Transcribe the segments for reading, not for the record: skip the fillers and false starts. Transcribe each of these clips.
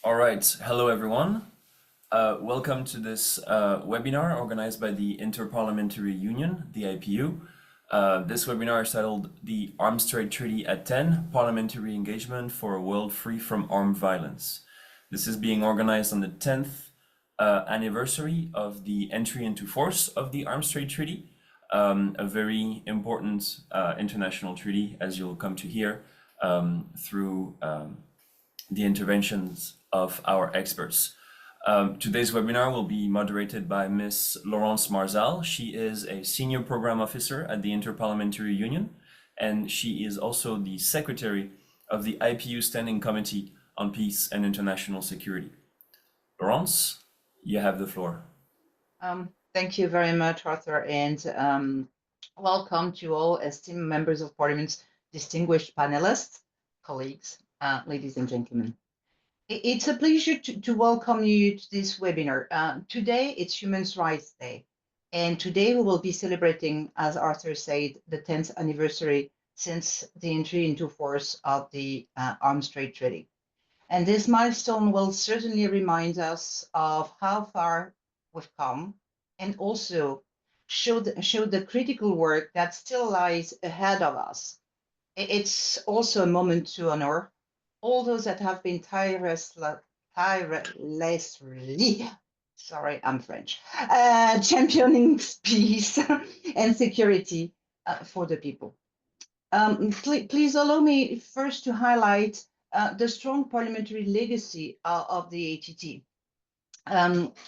All right, hello everyone. Welcome to this webinar organized by the Inter-Parliamentary Union, the IPU. This webinar is titled The Arms Trade Treaty at 10, Parliamentary Engagement for a World Free from Armed Violence. This is being organized on the 10th anniversary of the entry into force of the Arms Trade Treaty, a very important international treaty, as you'll come to hear through the interventions of our experts. Today's webinar will be moderated by Ms. Laurence Marzal. She is a senior program officer at the Inter-Parliamentary Union, and she is also the secretary of the IPU Standing Committee on Peace and International Security. Laurence, you have the floor. Thank you very much, Arthur, and welcome to all esteemed members of Parliament's distinguished panelists, colleagues, ladies and gentlemen. It's a pleasure to welcome you to this webinar. Today, it's Human Rights Day, and today we will be celebrating, as Arthur said, the 10th anniversary since the entry into force of the Arms Trade Treaty. And this milestone will certainly remind us of how far we've come and also show the critical work that still lies ahead of us. It's also a moment to honor all those that have been tirelessly, sorry, I'm French, championing peace and security for the people. Please allow me first to highlight the strong parliamentary legacy of the ATT.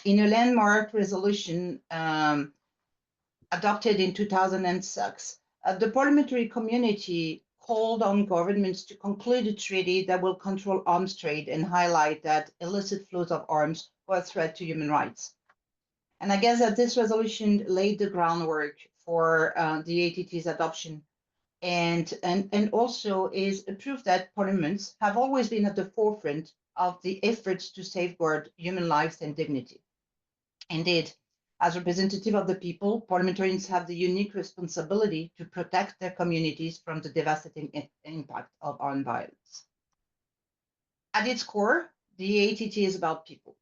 In a landmark resolution adopted in 2006, the parliamentary community called on governments to conclude a treaty that will control arms trade and highlight that illicit flows of arms were a threat to human rights. And I guess that this resolution laid the groundwork for the ATT's adoption and also is a proof that parliaments have always been at the forefront of the efforts to safeguard human lives and dignity. Indeed, as representative of the people, parliamentarians have the unique responsibility to protect their communities from the devastating impact of armed violence. At its core, the ATT is about people,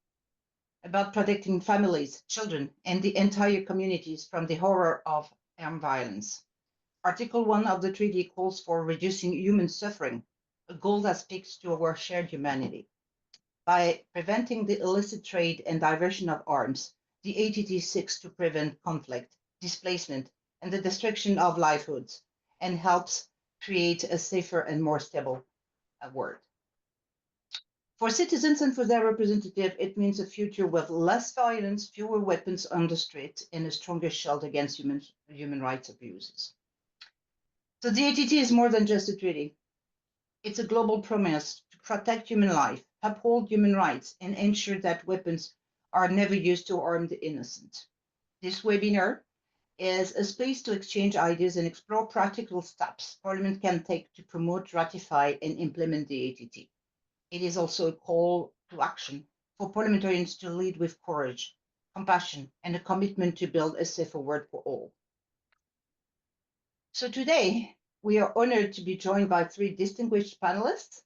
about protecting families, children, and the entire communities from the horror of armed violence. Article 1 of the treaty calls for reducing human suffering, a goal that speaks to our shared humanity. By preventing the illicit trade and diversion of arms, the ATT seeks to prevent conflict, displacement, and the destruction of livelihoods, and helps create a safer and more stable world. For citizens and for their representative, it means a future with less violence, fewer weapons on the street, and a stronger shield against human rights abuses. So the ATT is more than just a treaty. It's a global promise to protect human life, uphold human rights, and ensure that weapons are never used to harm the innocent. This webinar is a space to exchange ideas and explore practical steps Parliament can take to promote, ratify, and implement the ATT. It is also a call to action for parliamentarians to lead with courage, compassion, and a commitment to build a safer world for all. So today, we are honored to be joined by three distinguished panelists.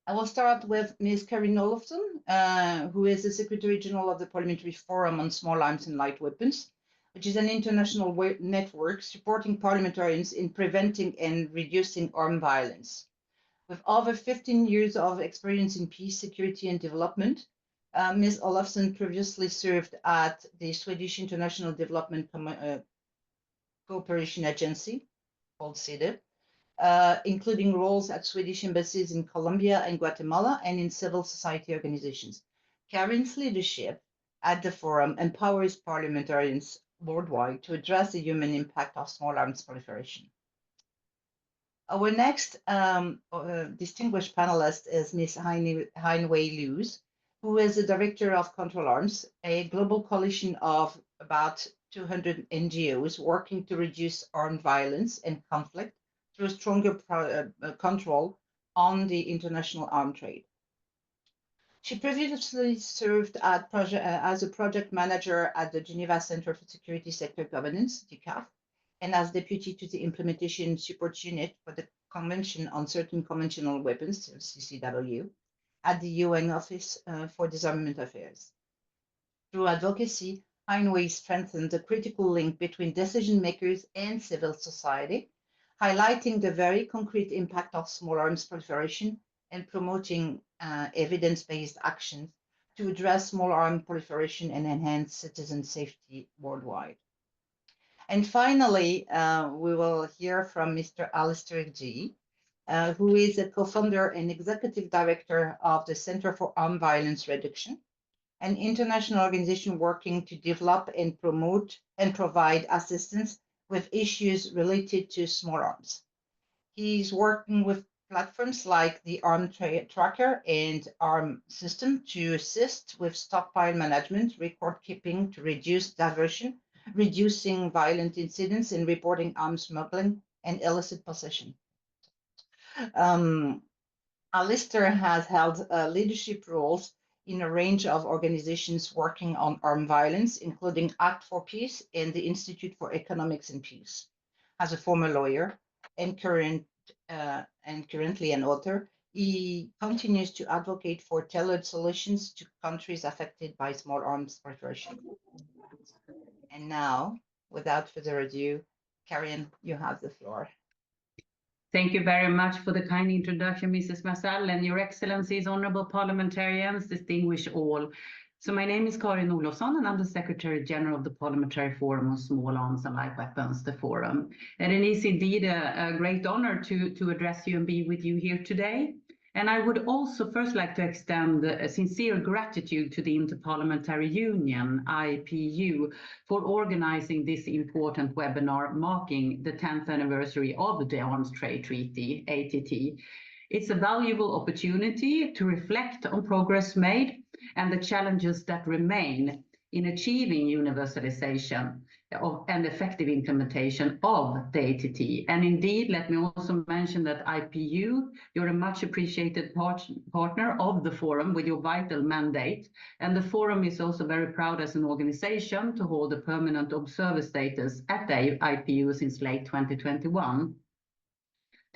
I will start with Ms. Karin Olofsson, who is the Secretary General of the Parliamentary Forum on Small Arms and Light Weapons, which is an international network supporting parliamentarians in preventing and reducing armed violence. With over 15 years of experience in peace, security, and development, Ms. Olofsson previously served at the Swedish International Development Cooperation Agency, called SIDA, including roles at Swedish embassies in Colombia and Guatemala and in civil society organizations. Karin's leadership at the forum empowers parliamentarians worldwide to address the human impact of small arms proliferation. Our next distinguished panelist is Ms. Hein-Wei Luz, who is the Director of Control Arms, a global coalition of about 200 NGOs working to reduce armed violence and conflict through stronger control on the international arms trade. She previously served as a project manager at the Geneva Center for Security Sector Governance, GCAF, and as deputy to the Implementation Support Unit for the Convention on Certain Conventional Weapons, CCW, at the UN Office for Disarmament Affairs. Through advocacy, Heinway strengthened the critical link between decision makers and civil society, highlighting the very concrete impact of small arms proliferation and promoting evidence-based actions to address small arms proliferation and enhance citizen safety worldwide. And finally, we will hear from Mr. Alistair G., who is a co-founder and executive director of the Center for Armed Violence Reduction, an international organization working to develop and promote and provide assistance with issues related to small arms. He's working with platforms like the Arm Tracker and Arm System to assist with stockpile management, record keeping to reduce diversion, reducing violent incidents, and reporting arms smuggling and illicit possession. Alistair has held leadership roles in a range of organizations working on armed violence, including Act for Peace and the Institute for Economics and Peace. As a former lawyer and currently an author, he continues to advocate for tailored solutions to countries affected by small arms proliferation. And now, without further ado, Karen, you have the floor. Thank you very much for the kind introduction, Mrs. Marzal, and Your Excellencies, honorable parliamentarians, distinguished all. So my name is Karin Olofsson, and I'm the Secretary General of the Parliamentary Forum on Small Arms and Light Weapons, the Forum. And it is indeed a great honor to address you and be with you here today. And I would also first like to extend a sincere gratitude to the Inter-Parliamentary Union, IPU, for organizing this important webinar marking the 10th anniversary of the Arms Trade Treaty, ATT. It's a valuable opportunity to reflect on progress made and the challenges that remain in achieving universalization and effective implementation of the ATT. And indeed, let me also mention that IPU, you're a much appreciated partner of the Forum with your vital mandate. And the Forum is also very proud as an organization to hold a permanent observer status at the IPU since late 2021.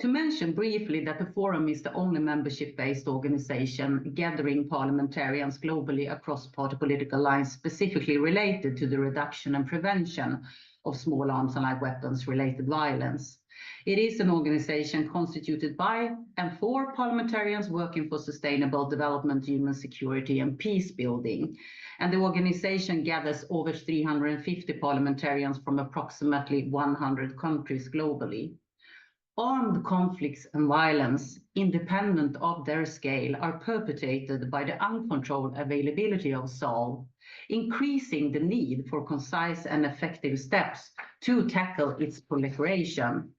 To mention briefly that the Forum is the only membership-based organization gathering parliamentarians globally across party political lines specifically related to the reduction and prevention of small arms and light weapons-related violence. It is an organization constituted by and for parliamentarians working for sustainable development, human security, and peace building. And the organization gathers over 350 parliamentarians from approximately 100 countries globally. Armed conflicts and violence, independent of their scale, are perpetrated by the uncontrolled availability of SAL, increasing the need for concise and effective steps to tackle its proliferation.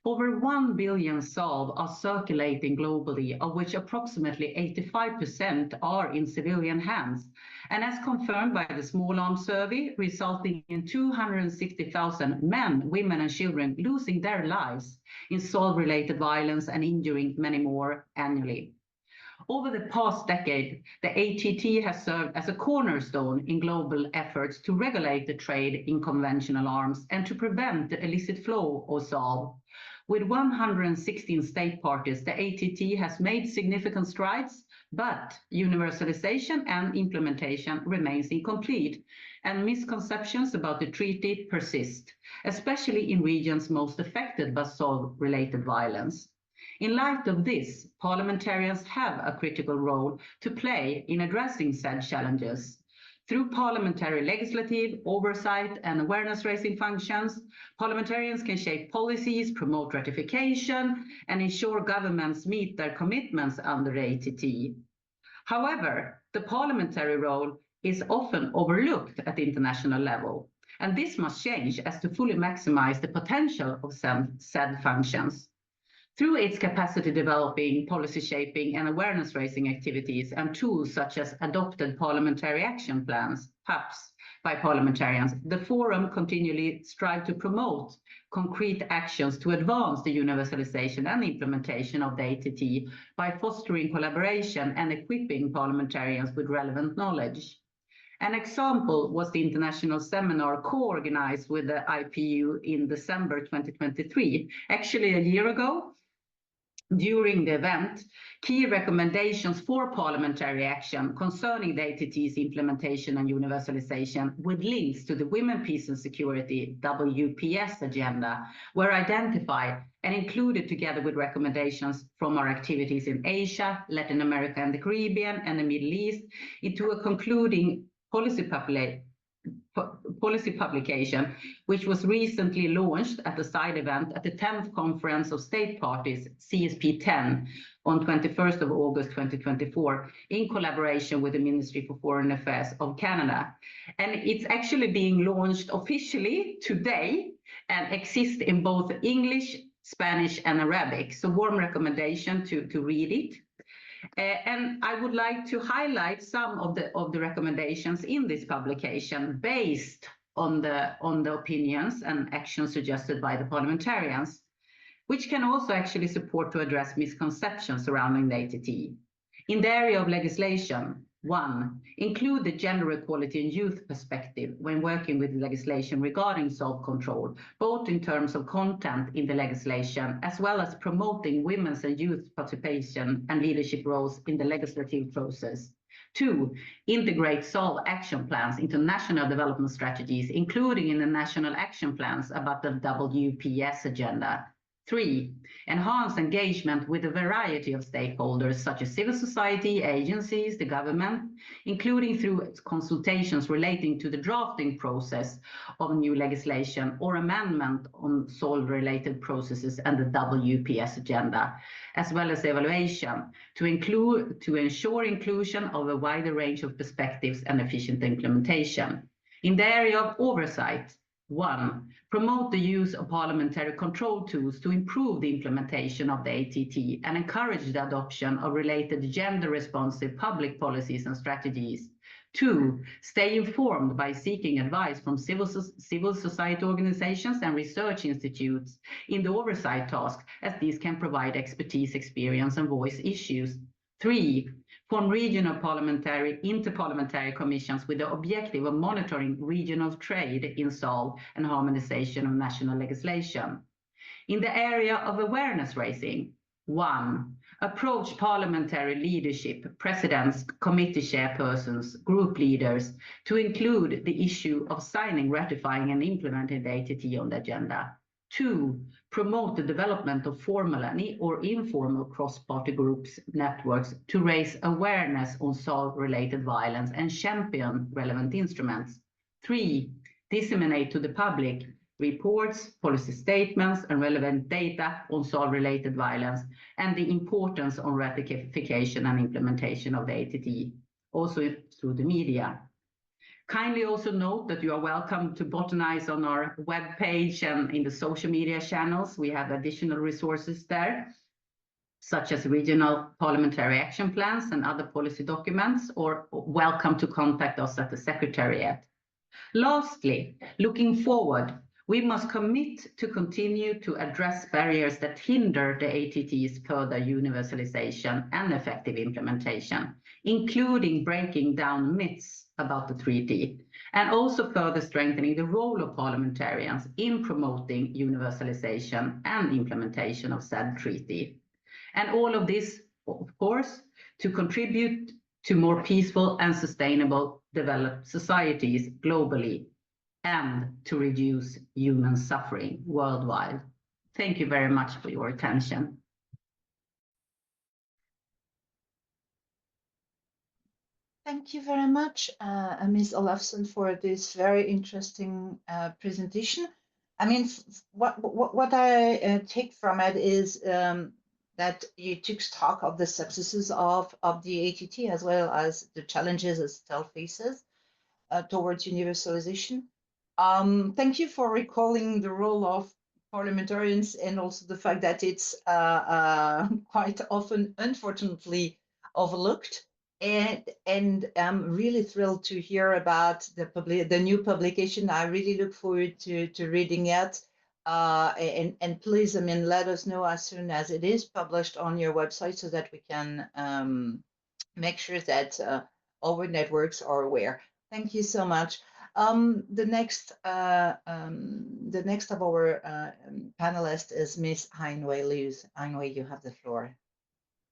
Over 1 billion SAL are circulating globally, of which approximately 85% are in civilian hands, and as confirmed by the Small Arms Survey, resulting in 260,000 men, women, and children losing their lives in SAL-related violence and injuring many more annually. Over the past decade, the ATT has served as a cornerstone in global efforts to regulate the trade in conventional arms and to prevent the illicit flow of SAL. With 116 state parties, the ATT has made significant strides, but universalization and implementation remains incomplete, and misconceptions about the treaty persist, especially in regions most affected by SAL-related violence. In light of this, parliamentarians have a critical role to play in addressing said challenges. Through parliamentary legislative oversight and awareness-raising functions, parliamentarians can shape policies, promote ratification, and ensure governments meet their commitments under ATT. However, the parliamentary role is often overlooked at the international level, and this must change as to fully maximize the potential of said functions. Through its capacity developing, policy shaping, and awareness raising activities and tools such as adopted parliamentary action plans, PAPs, by parliamentarians, the Forum continually strives to promote concrete actions to advance the universalization and implementation of the ATT by fostering collaboration and equipping parliamentarians with relevant knowledge. An example was the international seminar co-organized with the IPU in December 2023, actually a year ago, during the event key recommendations for parliamentary action concerning the ATT's implementation and universalization with links to the Women, Peace and Security WPS agenda were identified and included together with recommendations from our activities in Asia, Latin America and the Caribbean and the Middle East into a concluding policy publication, which was recently launched at the side event at the 10th Conference of State Parties, CSP 10, on 21st of August 2024, in collaboration with the Ministry for Foreign Affairs of Canada. And it's actually being launched officially today and exists in both English, Spanish, and Arabic. So warm recommendation to read it. And I would like to highlight some of the recommendations in this publication based on the opinions and actions suggested by the parliamentarians, which can also actually support to address misconceptions surrounding the ATT. In the area of legislation, 1. Include the gender equality and youth perspective when working with legislation regarding self-control, both in terms of content in the legislation, as well as promoting women's and youth participation and leadership roles in the legislative process. 2. Integrate SOLV action plans into national development strategies, including in the national action plans about the WPS agenda. 3. Enhance engagement with a variety of stakeholders, such as civil society, agencies, the government, including through consultations relating to the drafting process of new legislation or amendment on SOLV-related processes and the WPS agenda, as well as evaluation to ensure inclusion of a wider range of perspectives and efficient implementation. In the area of oversight, 1. Promote the use of parliamentary control tools to improve the implementation of the ATT and encourage the adoption of related gender-responsive public policies and strategies. 2. Stay informed by seeking advice from civil society organizations and research institutes in the oversight task, as these can provide expertise, experience, and voice issues. 3. Form regional parliamentary, inter-parliamentary commissions with the objective of monitoring regional trade in SOLV and harmonization of national legislation. In the area of awareness raising, 1. Approach parliamentary leadership, presidents, committee chairpersons, group leaders to include the issue of signing, ratifying, and implementing the ATT on the agenda. 2. Promote the development of formal or informal cross-party groups networks to raise awareness on SOLV-related violence and champion relevant instruments. 3. Disseminate to the public reports, policy statements, and relevant data on SOLV-related violence and the importance on ratification and implementation of the ATT, also through the media. Kindly also note that you are welcome to botanize on our webpage and in the social media channels. We have additional resources there, such as regional parliamentary action plans and other policy documents, or welcome to contact us at the Secretariat. Lastly, looking forward, we must commit to continue to address barriers that hinder the ATT's further universalization and effective implementation, including breaking down myths about the treaty, and also further strengthening the role of parliamentarians in promoting universalization and implementation of said treaty. And all of this, of course, to contribute to more peaceful and sustainable developed societies globally, and to reduce human suffering worldwide. Thank you very much for your attention. Thank you very much, Ms. Olafsson, for this very interesting presentation. I mean, what I take from it is that you took stock of the successes of the ATT as well as the challenges it still faces towards universalization. Thank you for recalling the role of parliamentarians and also the fact that it's quite often, unfortunately, overlooked. And I'm really thrilled to hear about the new publication. I really look forward to reading it. And please, I mean, let us know as soon as it is published on your website so that we can make sure that our networks are aware. Thank you so much. The next of our panelists is Miss Heinwei Luz. Heinwei, you have the floor.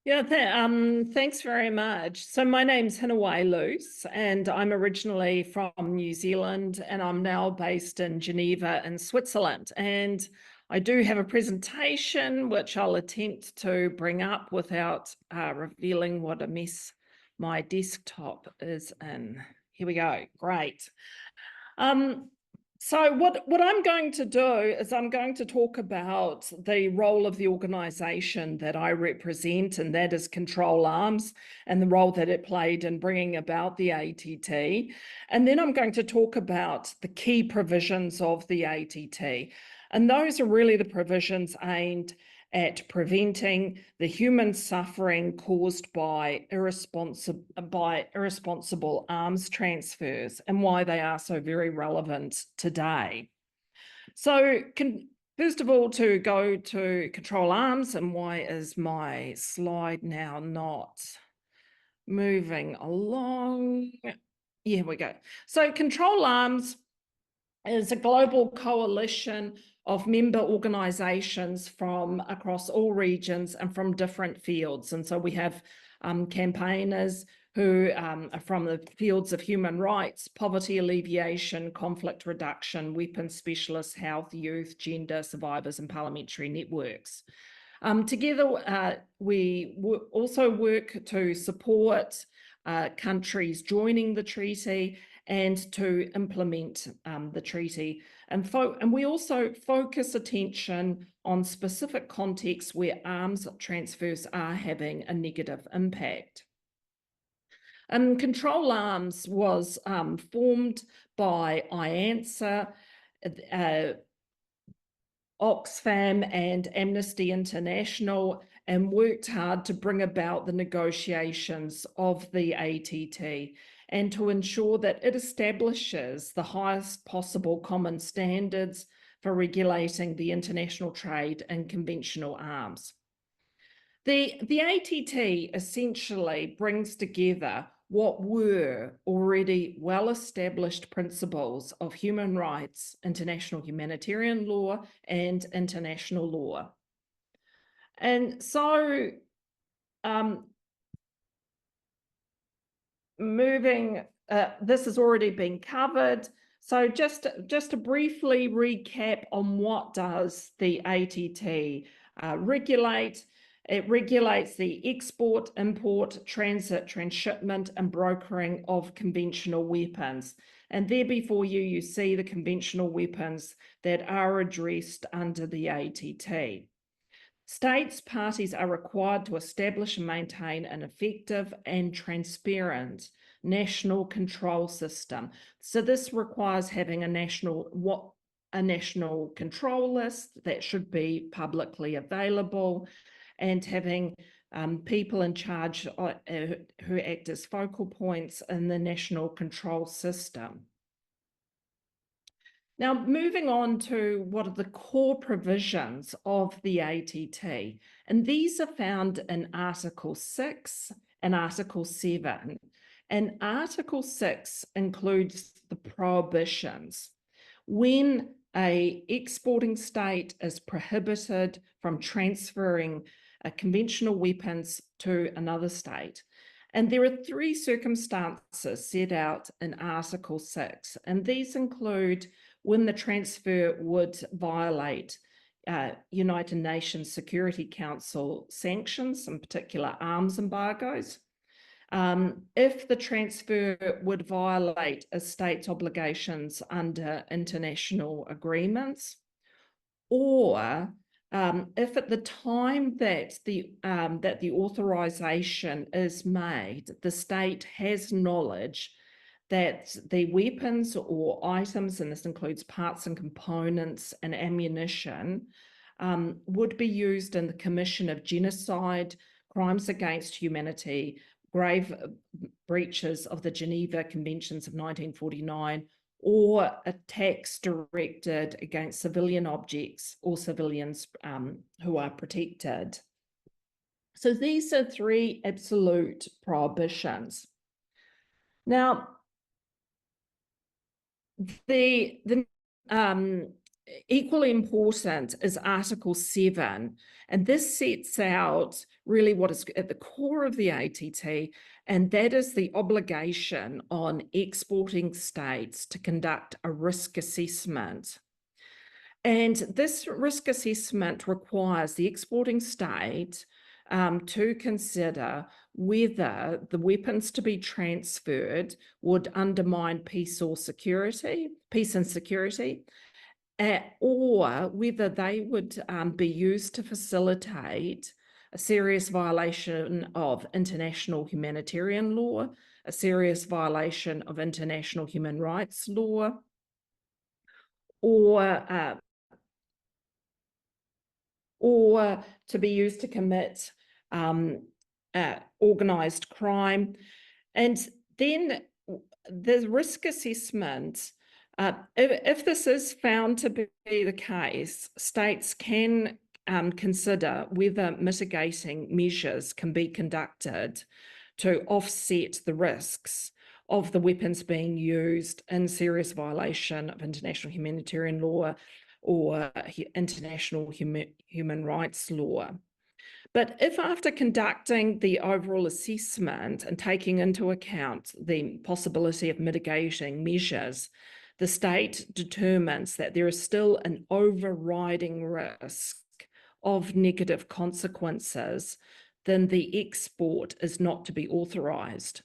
Yeah, thanks very much. So my name's Hinawai Luce, and I'm originally from New Zealand, and I'm now based in Geneva in Switzerland. And I do have a presentation which I'll attempt to bring up without revealing what a mess my desktop is in. Here we go. Great. So what I'm going to do is I'm going to talk about the role of the organisation that I represent, and that is Control Arms, and the role that it played in bringing about the ATT. And then I'm going to talk about the key provisions of the ATT. And those are really the provisions aimed at preventing the human suffering caused by irresponsible arms transfers, and why they are so very relevant today. So first of all, to go to Control Arms, and why is my slide now not moving along? Here we go. So Control Arms is a global coalition of member organizations from across all regions and from different fields. And so we have campaigners who are from the fields of human rights, poverty alleviation, conflict reduction, weapons specialists, health, youth, gender, survivors, and parliamentary networks. Together, we also work to support countries joining the treaty and to implement the treaty. And we also focus attention on specific contexts where arms transfers are having a negative impact. Control Arms was formed by IANSA, Oxfam and Amnesty International, and worked hard to bring about the negotiations of the ATT and to ensure that it establishes the highest possible common standards for regulating the international trade in conventional arms. The ATT essentially brings together what were already well-established principles of human rights, international humanitarian law, and international law. And so this has already been covered. So just to briefly recap on what does the ATT regulate. It regulates the export, import, transit, transshipment, and brokering of conventional weapons. And there before you, you see the conventional weapons that are addressed under the ATT. States parties are required to establish and maintain an effective and transparent national control system. So this requires having a national control list that should be publicly available, and having people in charge who act as focal points in the national control system. Now, moving on to what are the core provisions of the ATT, and these are found in Article 6 and Article 7. And Article 6 includes the prohibitions. When an exporting state is prohibited from transferring conventional weapons to another state. And there are 3 circumstances set out in Article 6, and these include when the transfer would violate United Nations Security Council sanctions, in particular arms embargoes, if the transfer would violate a state's obligations under international agreements, or if at the time that the authorization is made, the state has knowledge that the weapons or items, and this includes parts and components and ammunition, would be used in the commission of genocide, crimes against humanity, grave breaches of the Geneva Conventions of 1949, or attacks directed against civilian objects or civilians who are protected. So these are 3 absolute prohibitions. Now, the equally important is Article 7, and this sets out really what is at the core of the ATT, and that is the obligation on exporting states to conduct a risk assessment. And this risk assessment requires the exporting state to consider whether the weapons to be transferred would undermine peace and security, or whether they would be used to facilitate a serious violation of international humanitarian law, a serious violation of international human rights law, or to be used to commit organized crime. And then the risk assessment, if this is found to be the case, states can consider whether mitigating measures can be conducted to offset the risks of the weapons being used in serious violation of international humanitarian law or international human rights law. But if after conducting the overall assessment and taking into account the possibility of mitigating measures, the state determines that there is still an overriding risk of negative consequences, then the export is not to be authorised.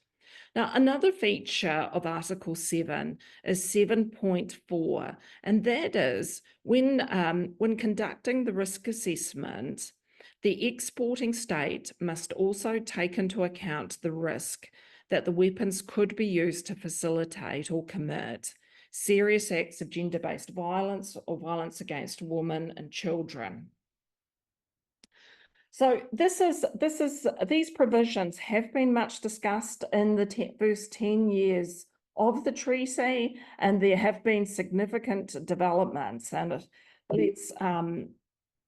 Now, another feature of Article 7 is 7.4, and that is when conducting the risk assessment, the exporting state must also take into account the risk that the weapons could be used to facilitate or commit serious acts of gender-based violence or violence against women and children. So these provisions have been much discussed in the first 10 years of the treaty, and there have been significant developments. And let's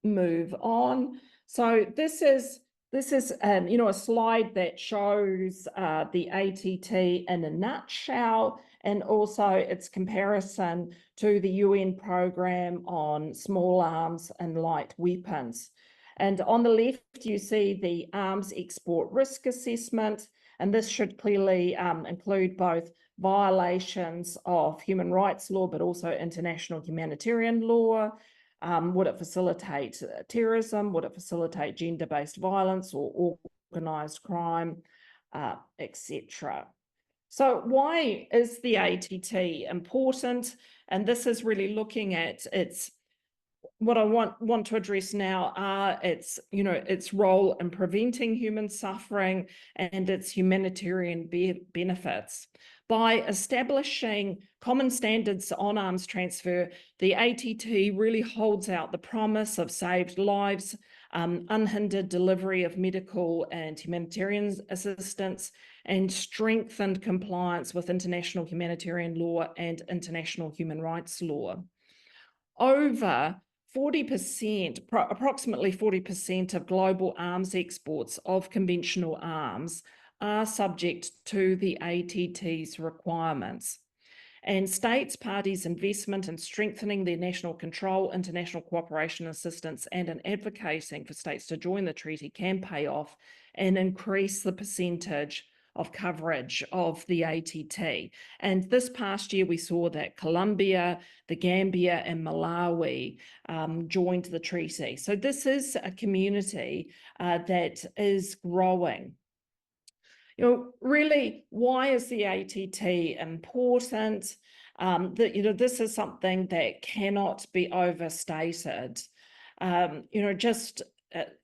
move on. So this is a slide that shows the ATT in a nutshell, and also its comparison to the UN program on small arms and light weapons. And on the left, you see the arms export risk assessment, and this should clearly include both violations of human rights law, but also international humanitarian law. Would it facilitate terrorism? Would it facilitate gender-based violence or organised crime, etc.? So why is the ATT important? And this is really looking at what I want to address now are its role in preventing human suffering and its humanitarian benefits. By establishing common standards on arms transfer, the ATT really holds out the promise of saved lives, unhindered delivery of medical and humanitarian assistance, and strengthened compliance with international humanitarian law and international human rights law. Over 40%, approximately 40% of global arms exports of conventional arms are subject to the ATT's requirements. And states, parties' investment in strengthening their national control, international cooperation assistance, and in advocating for states to join the treaty can pay off and increase the percentage of coverage of the ATT. And this past year, we saw that Colombia, the Gambia, and Malawi joined the treaty. So this is a community that is growing. Really, why is the ATT important? This is something that cannot be overstated.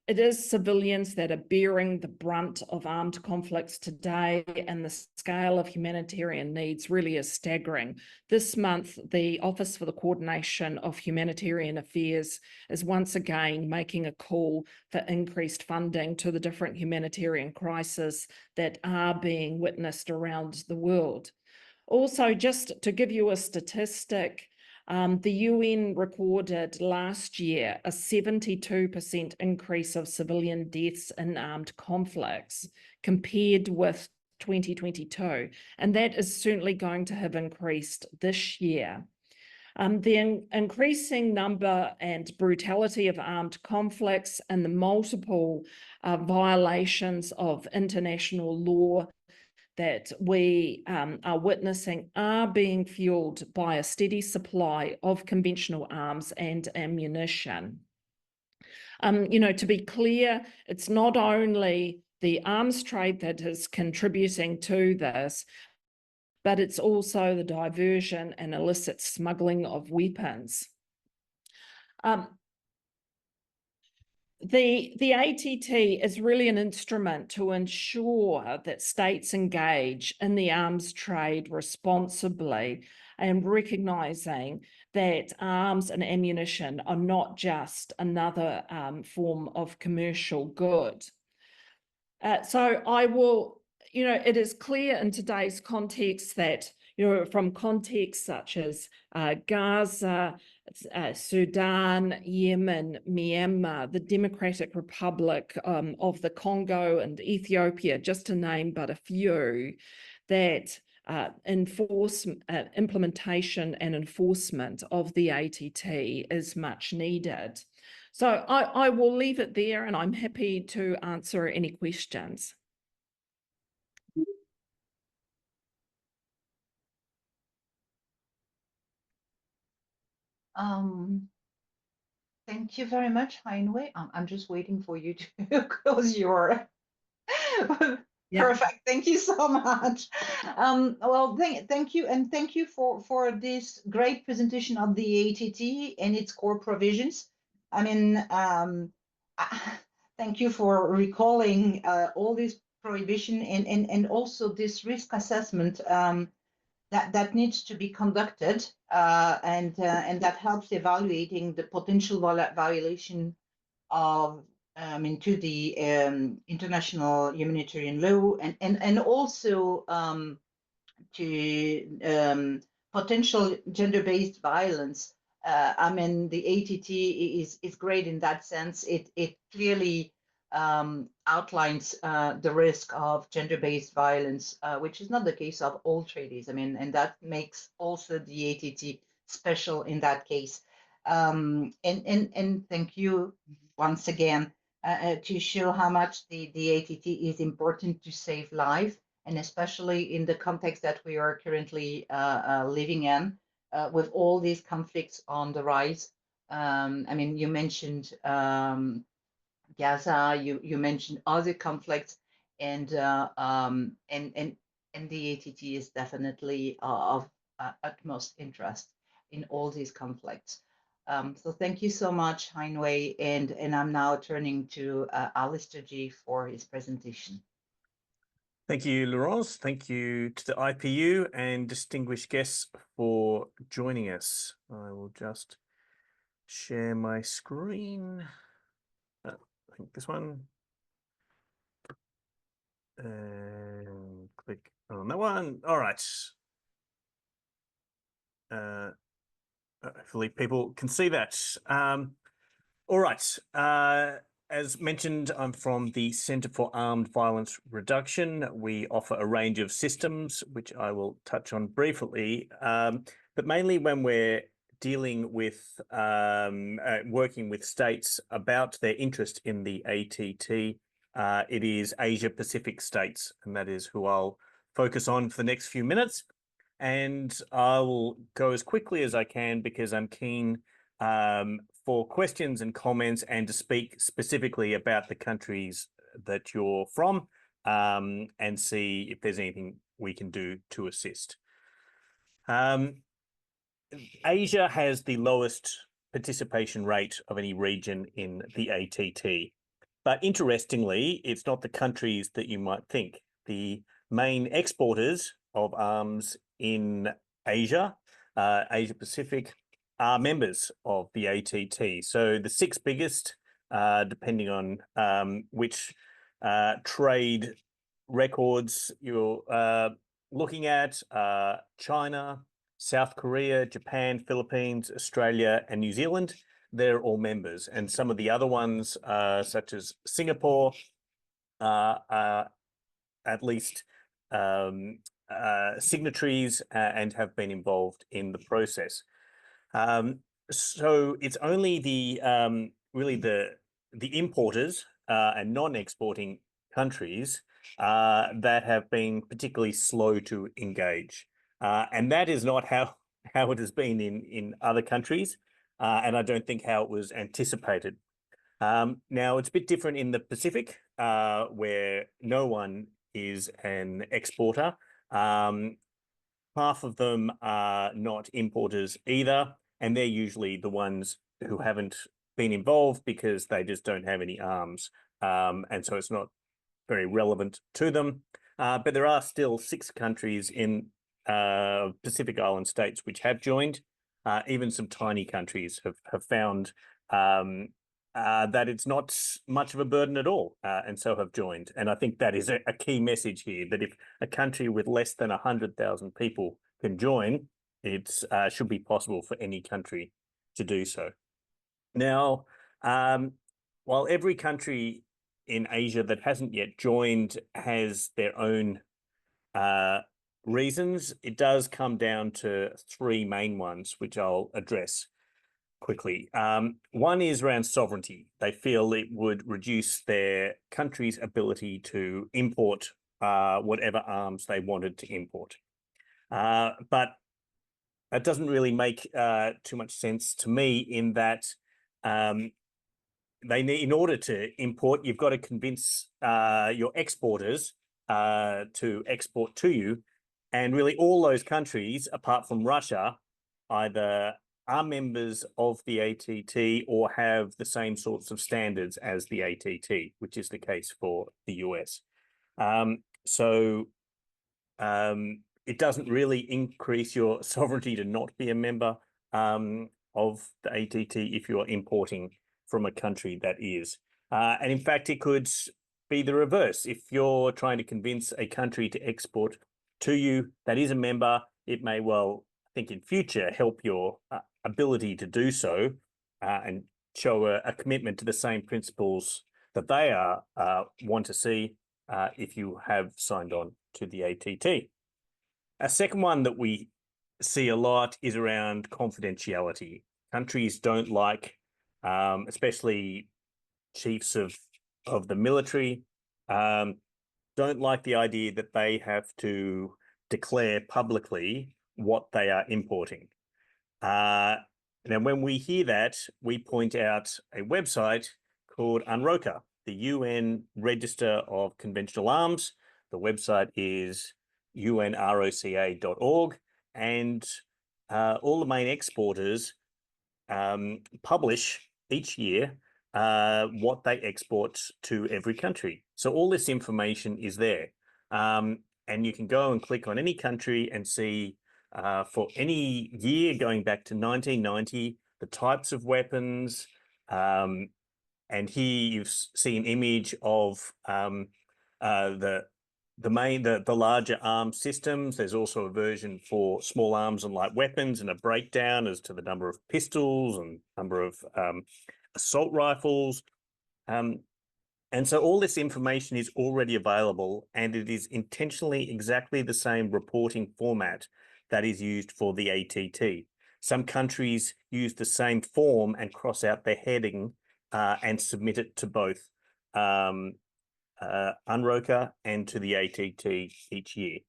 It is civilians that are bearing the brunt of armed conflicts today, and the scale of humanitarian needs really is staggering. This month, the Office for the Coordination of Humanitarian Affairs is once again making a call for increased funding to the different humanitarian crises that are being witnessed around the world. Also, just to give you a statistic, the UN recorded last year a 72% increase of civilian deaths in armed conflicts compared with 2022, and that is certainly going to have increased this year. The increasing number and brutality of armed conflicts and the multiple violations of international law that we are witnessing are being fueled by a steady supply of conventional arms and ammunition. To be clear, it's not only the arms trade that is contributing to this, but it's also the diversion and illicit smuggling of weapons. The ATT is really an instrument to ensure that states engage in the arms trade responsibly and recognising that arms and ammunition are not just another form of commercial good. So I will, it is clear in today's context that, from contexts such as Gaza, Sudan, Yemen, Myanmar, the Democratic Republic of the Congo and Ethiopia, just to name but a few, that implementation and enforcement of the ATT is much needed. So I will leave it there, and I'm happy to answer any questions. Thank you very much, Heinway. I'm just waiting for you to close your. Perfect. Thank you so much. Well, thank you, and thank you for this great presentation of the ATT and its core provisions. I mean, thank you for recalling all this prohibition and also this risk assessment that needs to be conducted, and that helps evaluating the potential violation of into the international humanitarian law, and also to potential gender-based violence. I mean, the ATT is great in that sense. It clearly outlines the risk of gender-based violence, which is not the case of all treaties. I mean, and that makes also the ATT special in that case. And thank you once again to show how much the ATT is important to save life, and especially in the context that we are currently living in, with all these conflicts on the rise. I mean, you mentioned Gaza, you mentioned other conflicts, and the ATT is definitely of utmost interest in all these conflicts. So thank you so much, Heinway, and I'm now turning to Alistair G for his presentation. Thank you, Laurence. Thank you to the IPU and distinguished guests for joining us. I will just share my screen. I think this one. And click on that one. All right. Hopefully people can see that. All right. As mentioned, I'm from the Centre for Armed Violence Reduction. We offer a range of systems, which I will touch on briefly, but mainly when we're dealing with working with states about their interest in the ATT, it is Asia Pacific states, and that is who I'll focus on for the next few minutes. And I will go as quickly as I can because I'm keen for questions and comments and to speak specifically about the countries that you're from, and see if there's anything we can do to assist. Asia has the lowest participation rate of any region in the ATT. But interestingly, it's not the countries that you might think. The main exporters of arms in Asia, Asia Pacific, are members of the ATT. So the six biggest, depending on which trade records you're looking at, China, South Korea, Japan, Philippines, Australia, and New Zealand, they're all members. And some of the other ones, such as Singapore, at least signatories and have been involved in the process. So it's only the really the importers and non-exporting countries that have been particularly slow to engage, and that is not how it has been in other countries, and I don't think how it was anticipated. Now it's a bit different in the Pacific, where no one is an exporter. Half of them are not importers either, and they're usually the ones who haven't been involved because they just don't have any arms, and so it's not very relevant to them. But there are still 6 countries in Pacific Island states which have joined. Even some tiny countries have found that it's not much of a burden at all, and so have joined. And I think that is a key message here, that if a country with less than 100,000 people can join, it should be possible for any country to do so. Now, while every country in Asia that hasn't yet joined has their own reasons, it does come down to 3 main ones, which I'll address quickly. One is around sovereignty. They feel it would reduce their country's ability to import whatever arms they wanted to import. But that doesn't really make too much sense to me, in that they need, in order to import, you've got to convince your exporters to export to you. And really all those countries, apart from Russia, either are members of the ATT or have the same sorts of standards as the ATT, which is the case for the US. It doesn't really increase your sovereignty to not be a member of the ATT if you are importing from a country that is. And in fact, it could be the reverse. If you're trying to convince a country to export to you that is a member, it may well, I think in future, help your ability to do so and show a commitment to the same principles that they want to see if you have signed on to the ATT. A second one that we see a lot is around confidentiality. Countries don't like, especially chiefs of the military, don't like the idea that they have to declare publicly what they are importing. Now, when we hear that, we point out a website called UNROCA, the UN Register of Conventional Arms. The website is unroca.org, and all the main exporters publish each year what they export to every country. So all this information is there. And you can go and click on any country and see for any year going back to 1990, the types of weapons. And here you see an image of the larger arms systems. There's also a version for small arms and light weapons, and a breakdown as to the number of pistols and number of assault rifles. And so all this information is already available, and it is intentionally exactly the same reporting format that is used for the ATT. Some countries use the same form and cross out their heading and submit it to both UNROCA and to the ATT each year.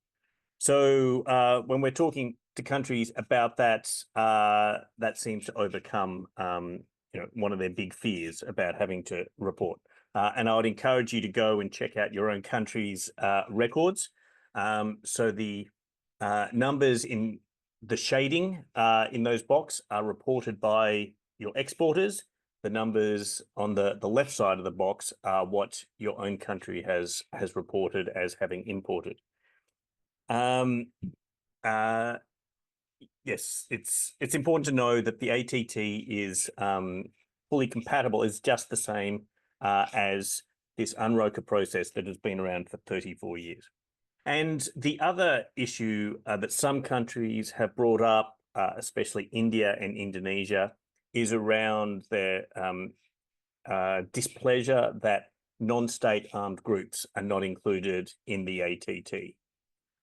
So when we're talking to countries about that, that seems to overcome one of their big fears about having to report. And I would encourage you to go and check out your own country's records. So the numbers in the shading in those boxes are reported by your exporters. The numbers on the left side of the box are what your own country has reported as having imported. Yes, it's important to know that the ATT is fully compatible, is just the same as this UNROCA process that has been around for 34 years. And the other issue that some countries have brought up, especially India and Indonesia, is around their displeasure that non-state armed groups are not included in the ATT.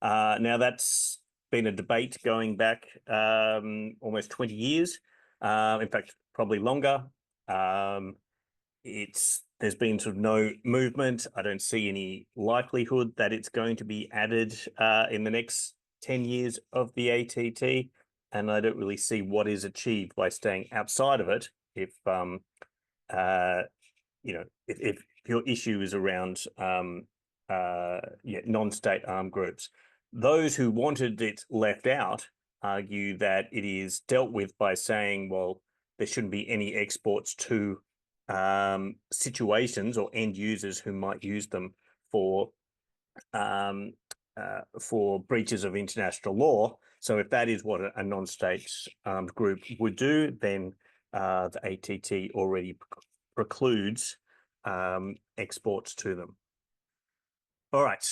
Now, that's been a debate going back almost 20 years. In fact, probably longer. There's been sort of no movement. I don't see any likelihood that it's going to be added in the next 10 years of the ATT, and I don't really see what is achieved by staying outside of it if if your issue is around non-state armed groups. Those who wanted it left out argue that it is dealt with by saying, well, there shouldn't be any exports to situations or end users who might use them for breaches of international law. So if that is what a non-state armed group would do, then the ATT already precludes exports to them. All right.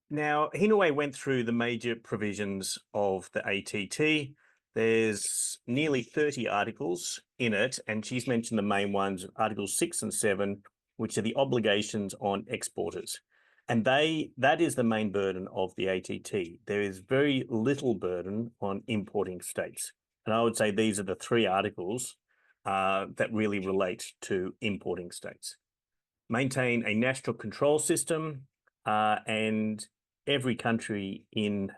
Now, Hinaway went through the major provisions of the ATT. There's nearly 30 articles in it, and she's mentioned the main ones, Articles 6 and 7, which are the obligations on exporters. And that is the main burden of the ATT. There is very little burden on importing states. And I would say these are the three articles that really relate to importing states. Maintain a national control system, and every country in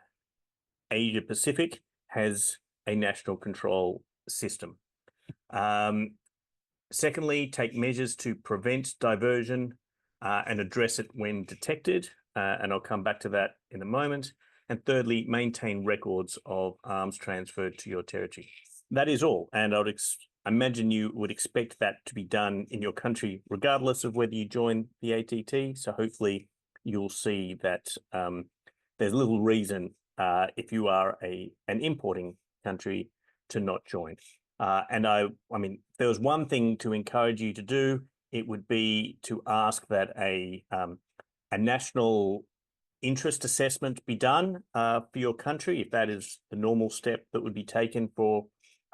Asia Pacific has a national control system. Secondly, take measures to prevent diversion and address it when detected, and I'll come back to that in a moment. And thirdly, maintain records of arms transferred to your territory. That is all, and I would imagine you would expect that to be done in your country, regardless of whether you join the ATT. So hopefully you'll see that there's little reason if you are an importing country to not join. And I mean, if there was one thing to encourage you to do, it would be to ask that a national interest assessment be done for your country, if that is the normal step that would be taken for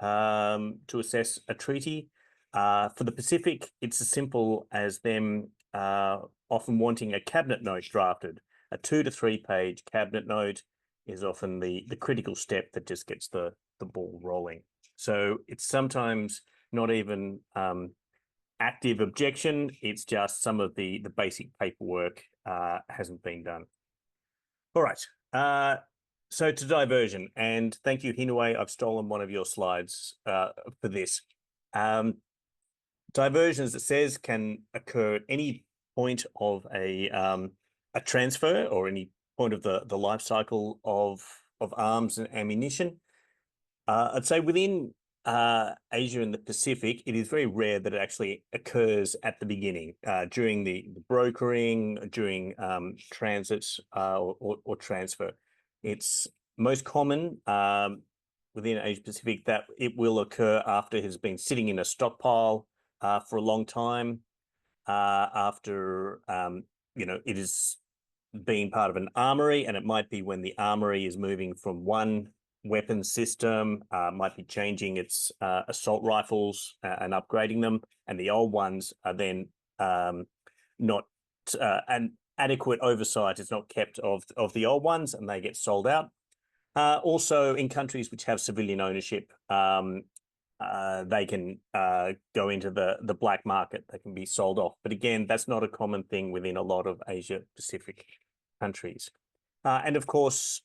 to assess a treaty. For the Pacific, it's as simple as them often wanting a cabinet note drafted. A 2 to 3 page cabinet note is often the critical step that just gets the ball rolling. So it's sometimes not even active objection, it's just some of the basic paperwork hasn't been done. All right, so to diversion, and thank you, Hinaway, I've stolen one of your slides for this. Diversion, as it says, can occur at any point of a transfer or any point of the life cycle of arms and ammunition. I'd say within Asia and the Pacific, it is very rare that it actually occurs at the beginning, during the brokering, during transit or transfer. It's most common within Asia Pacific that it will occur after it has been sitting in a stockpile for a long time, after it has been part of an armory, and it might be when the armory is moving from one weapon system, might be changing its assault rifles and upgrading them, and the old ones are then not an adequate oversight is not kept of the old ones, and they get sold out. Also, in countries which have civilian ownership, they can go into the black market. They can be sold off, but again, that's not a common thing within a lot of Asia Pacific countries. And of course,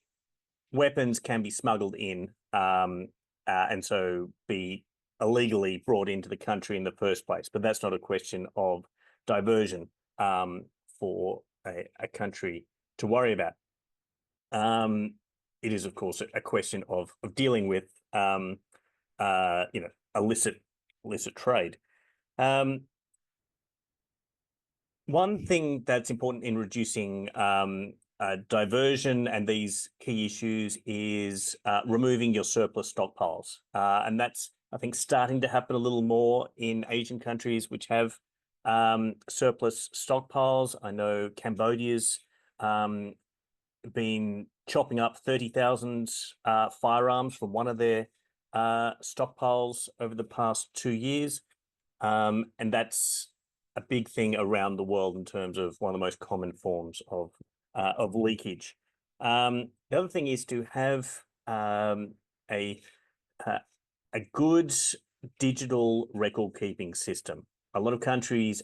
weapons can be smuggled in and so be illegally brought into the country in the first place, but that's not a question of diversion for a country to worry about. It is, of course, a question of dealing with illicit trade. One thing that's important in reducing diversion and these key issues is removing your surplus stockpiles. And that's, I think, starting to happen a little more in Asian countries which have surplus stockpiles. I know Cambodia's been chopping up 30,000 firearms from one of their stockpiles over the past 2 years. And that's a big thing around the world in terms of one of the most common forms of of leakage. The other thing is to have a good digital record keeping system. A lot of countries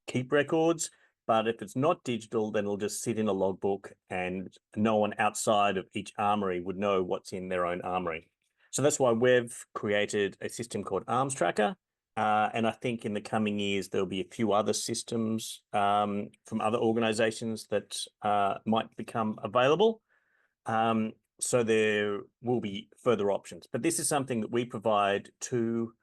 keep records, but if it's not digital, then it'll just sit in a logbook and no one outside of each armory would know what's in their own armory. So that's why we've created a system called Arms Tracker. And I think in the coming years, there'll be a few other systems from other organizations that might become available. So there will be further options, but this is something that we provide to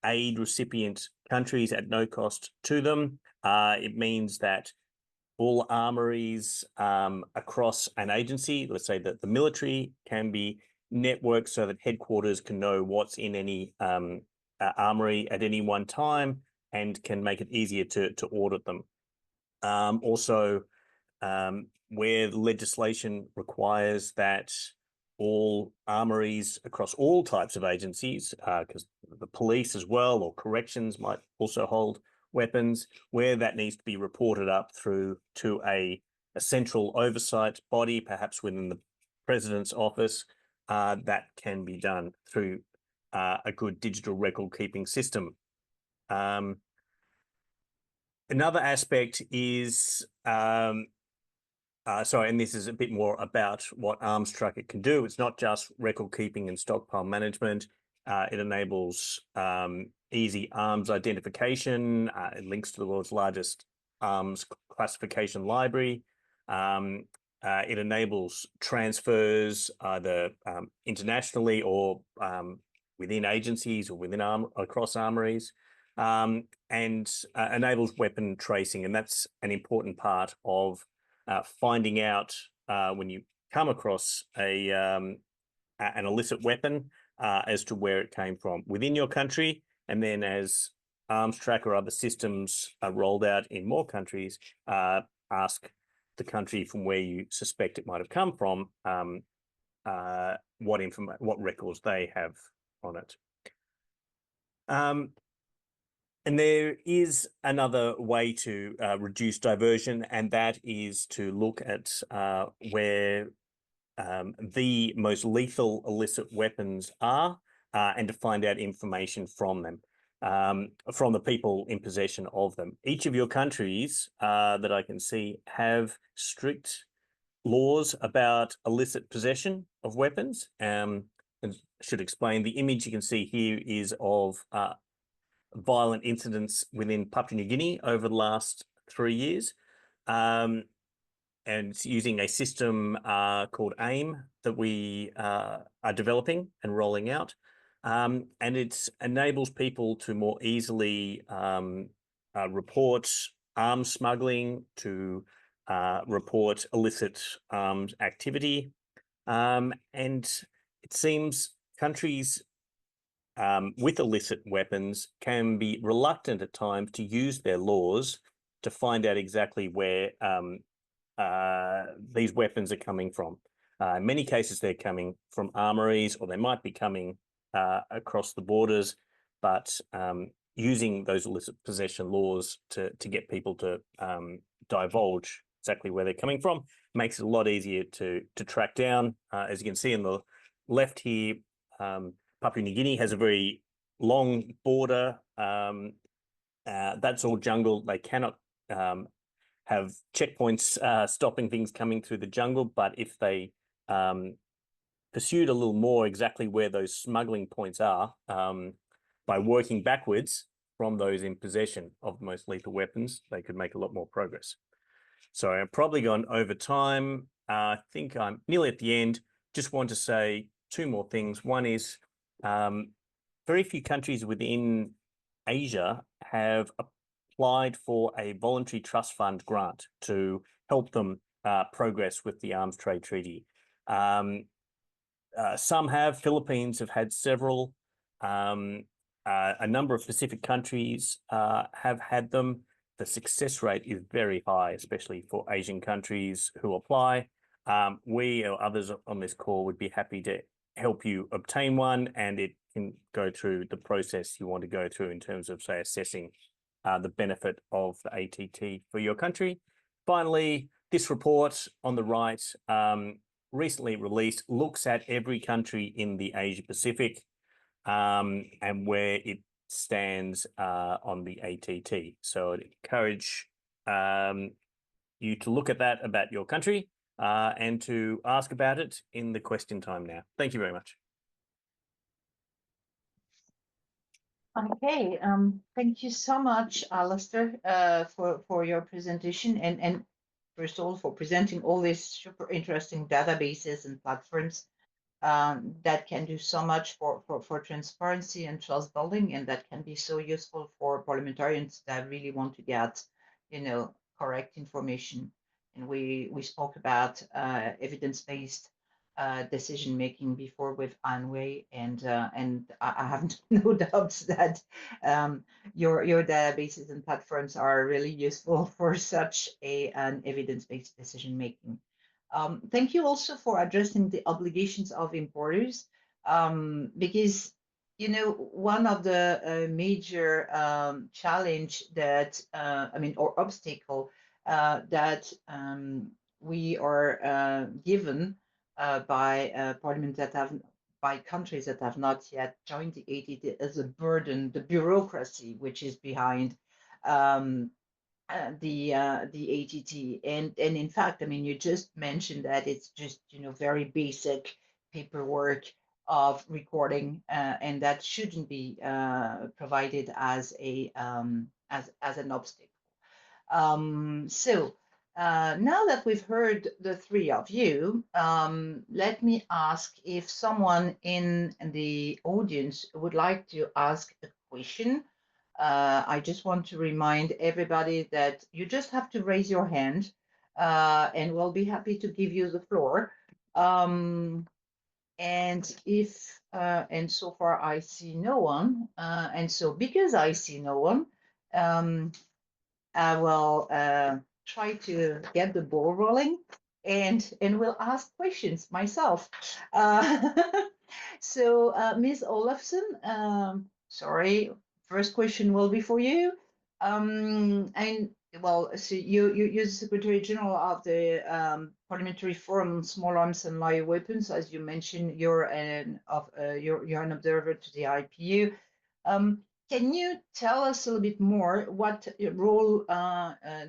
aid recipient countries at no cost to them. It means that all armories across an agency, let's say that the military, can be networked so that headquarters can know what's in any armory at any one time and can make it easier to audit them. Also, where legislation requires that all armories across all types of agencies, because the police as well or corrections might also hold weapons, where that needs to be reported up through to a central oversight body, perhaps within the president's office, that can be done through a good digital record keeping system. Another aspect is, sorry, and this is a bit more about what Arms Tracker can do. It's not just record keeping and stockpile management. It enables easy arms identification. It links to the world's largest arms classification library. It enables transfers either internationally or within agencies or within across armories, and enables weapon tracing. And that's an important part of finding out when you come across an illicit weapon as to where it came from within your country. And then as Arms Tracker or other systems are rolled out in more countries, ask the country from where you suspect it might have come from what records they have on it. And there is another way to reduce diversion, and that is to look at where the most lethal illicit weapons are and to find out information from them, from the people in possession of them. Each of your countries that I can see have strict laws about illicit possession of weapons. And I should explain, the image you can see here is of violent incidents within Papua New Guinea over the last 3 years. And it's using a system called AIM that we are developing and rolling out. And it enables people to more easily report arms smuggling, to report illicit arms activity. And it seems countries with illicit weapons can be reluctant at times to use their laws to find out exactly where these weapons are coming from. In many cases, they're coming from armories, or they might be coming across the borders, but using those illicit possession laws to get people to divulge exactly where they're coming from makes it a lot easier to track down. As you can see on the left here, Papua New Guinea has a very long border. That's all jungle. They cannot have checkpoints stopping things coming through the jungle, but if they pursued a little more exactly where those smuggling points are, by working backwards from those in possession of the most lethal weapons, they could make a lot more progress. So I've probably gone over time. I think I'm nearly at the end. Just want to say two more things. One is very few countries within Asia have applied for a voluntary trust fund grant to help them progress with the Arms Trade Treaty. Some have. Philippines have had several. A number of Pacific countries have had them. The success rate is very high, especially for Asian countries who apply. We or others on this call would be happy to help you obtain one, and it can go through the process you want to go through in terms of, say, assessing the benefit of the ATT for your country. Finally, This report on the right, recently released, looks at every country in the Asia Pacific and where it stands on the ATT. So I'd encourage you to look at that about your country and to ask about it in the question time now. Thank you very much. Okay, thank you so much, Alistair, for your presentation and first of all for presenting all these super interesting databases and platforms that can do so much for transparency and trust building, and that can be so useful for parliamentarians that really want to get, correct information. And we spoke about evidence-based decision making before with Anway, and I have no doubts that your databases and platforms are really useful for such an evidence-based decision making. Thank you also for addressing the obligations of importers, because one of the major challenge that or obstacle that we are given by parliament by countries that have not yet joined the ATT is a burden, the bureaucracy which is behind the ATT, and in fact, you just mentioned that it's just very basic paperwork of recording, and that shouldn't be provided as a as an obstacle. So now that we've heard the three of you, let me ask if someone in the audience would like to ask a question. I just want to remind everybody that you just have to raise your hand and we'll be happy to give you the floor. And if, and so far I see no one, and so because I see no one, I will try to get the ball rolling and we'll ask questions myself. So Ms. Olafsson, sorry, first question will be for you. And well, so you're the Secretary General of the Parliamentary Forum on Small Arms and Live Weapons. As you mentioned, you're an observer to the IPU. Can you tell us a little bit more what role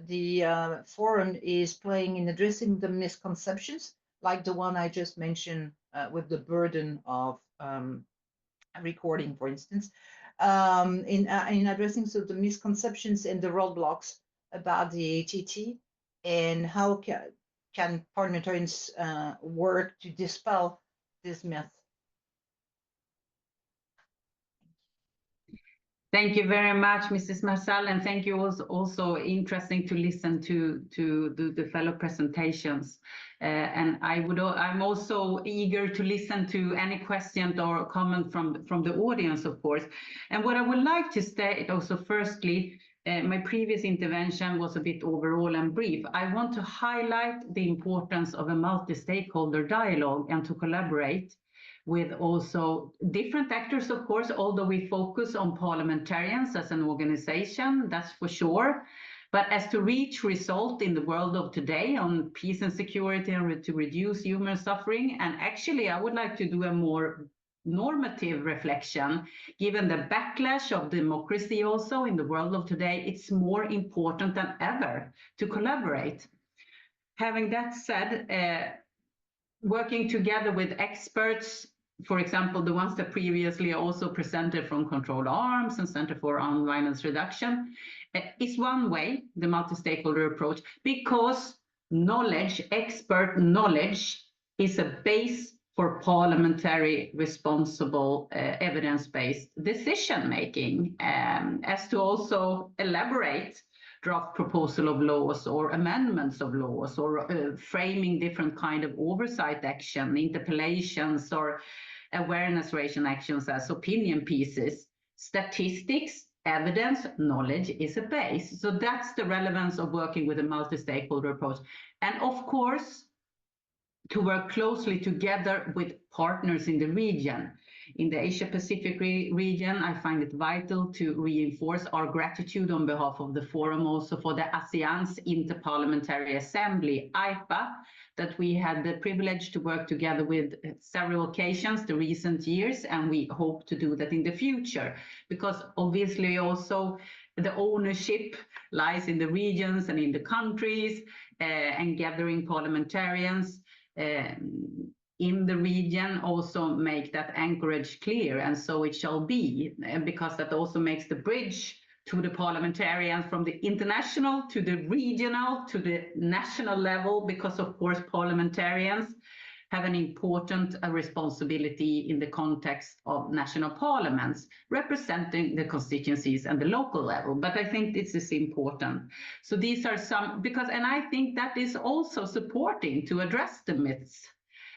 the forum is playing in addressing the misconceptions, like the one I just mentioned with the burden of recording, for instance, in addressing the misconceptions and the roadblocks about the ATT, and how can parliamentarians work to dispel this myth? Thank you very much, Mrs. Marzal, and thank you. Also interesting to listen to the fellow presentations. And I'm also eager to listen to any question or comment from the audience, of course. And what I would like to state also, firstly, my previous intervention was a bit overall and brief. I want to highlight the importance of a multi-stakeholder dialogue and to collaborate with also different actors, of course, although we focus on parliamentarians as an organization, that's for sure. But as to reach result in the world of today on peace and security and to reduce human suffering, and actually I would like to do a more normative reflection, given the backlash of democracy also in the world of today, it's more important than ever to collaborate. Having that said, working together with experts, for example, the ones that previously also presented from Controlled Arms and Center for Armed Violence Reduction, is one way, the multi-stakeholder approach, because knowledge, expert knowledge, is a base for parliamentary responsible evidence-based decision-making, as to also elaborate draft proposal of laws or amendments of laws, or framing different kind of oversight action, interpellations or awareness-raising actions as opinion pieces. Statistics, evidence, knowledge is a base. So that's the relevance of working with a multi-stakeholder approach. And of course, to work closely together with partners in the region. In the Asia-Pacific region, I find it vital to reinforce our gratitude on behalf of the forum also for the ASEAN's Inter-Parliamentary Assembly, IPA, that we had the privilege to work together with several occasions the recent years, and we hope to do that in the future, because obviously also the ownership lies in the regions and in the countries, and gathering parliamentarians in the region also make that anchorage clear, and so it shall be, because that also makes the bridge to the parliamentarians from the international to the regional to the national level, because of course parliamentarians have an important responsibility in the context of national parliaments, representing the constituencies and the local level. But I think this is important. So these are some, because, and I think that is also supporting to address the myths.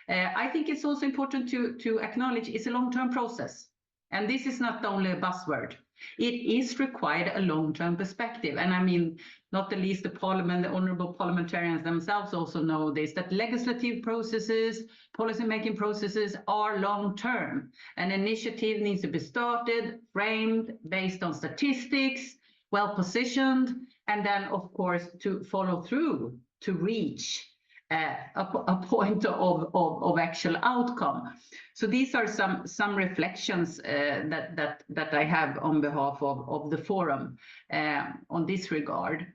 I think it's also important to acknowledge it's a long-term process. And this is not only a buzzword. It is required a long-term perspective. And I mean, not the least the parliament, the honorable parliamentarians themselves also know this, that legislative processes, policy-making processes are long-term. An initiative needs to be started, framed, based on statistics, well-positioned, and then, of course, to follow through to reach a point of actual outcome. So these are some reflections that I have on behalf of the forum on this regard.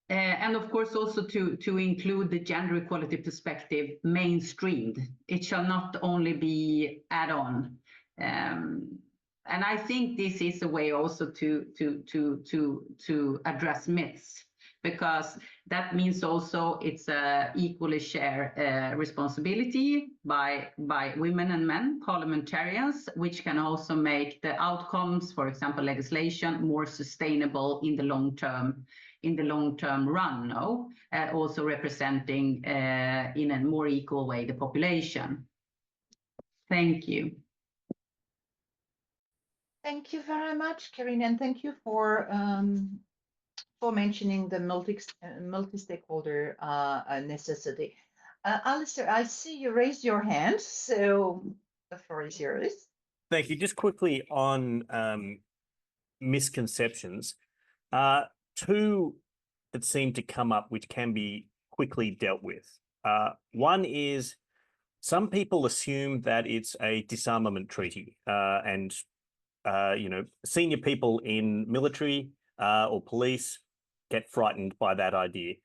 And of course also to include the gender equality perspective mainstreamed. It shall not only be add-on. And I think this is a way also to address myths, because that means also it's a equally shared responsibility by women and men parliamentarians, which can also make the outcomes, for example, legislation, more sustainable in the long term run. No, also representing in a more equal way the population. Thank you. Thank you very much, Karine, and thank you for mentioning the multi-stakeholder necessity. Alistair, I see you raised your hand, so the floor is yours. Thank you. Just quickly on misconceptions, two that seem to come up which can be quickly dealt with. One is some people assume that it's a disarmament treaty, and senior people in military or police get frightened by that idea.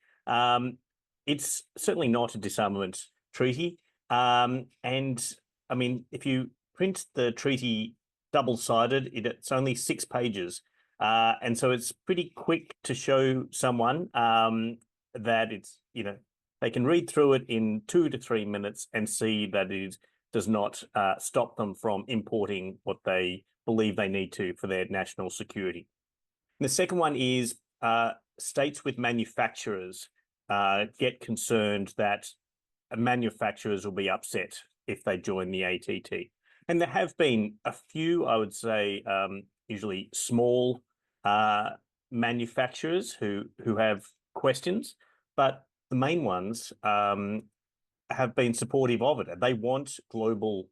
It's certainly not a disarmament treaty. And I mean, if you print the treaty double-sided, it's only 6 pages. And so it's pretty quick to show someone that it's, they can read through it in 2 to 3 minutes and see that it does not stop them from importing what they believe they need to for their national security. And the second one is states with manufacturers get concerned that manufacturers will be upset if they join the ATT. And there have been a few, I would say, usually small manufacturers who have questions, but the main ones have been supportive of it. They want global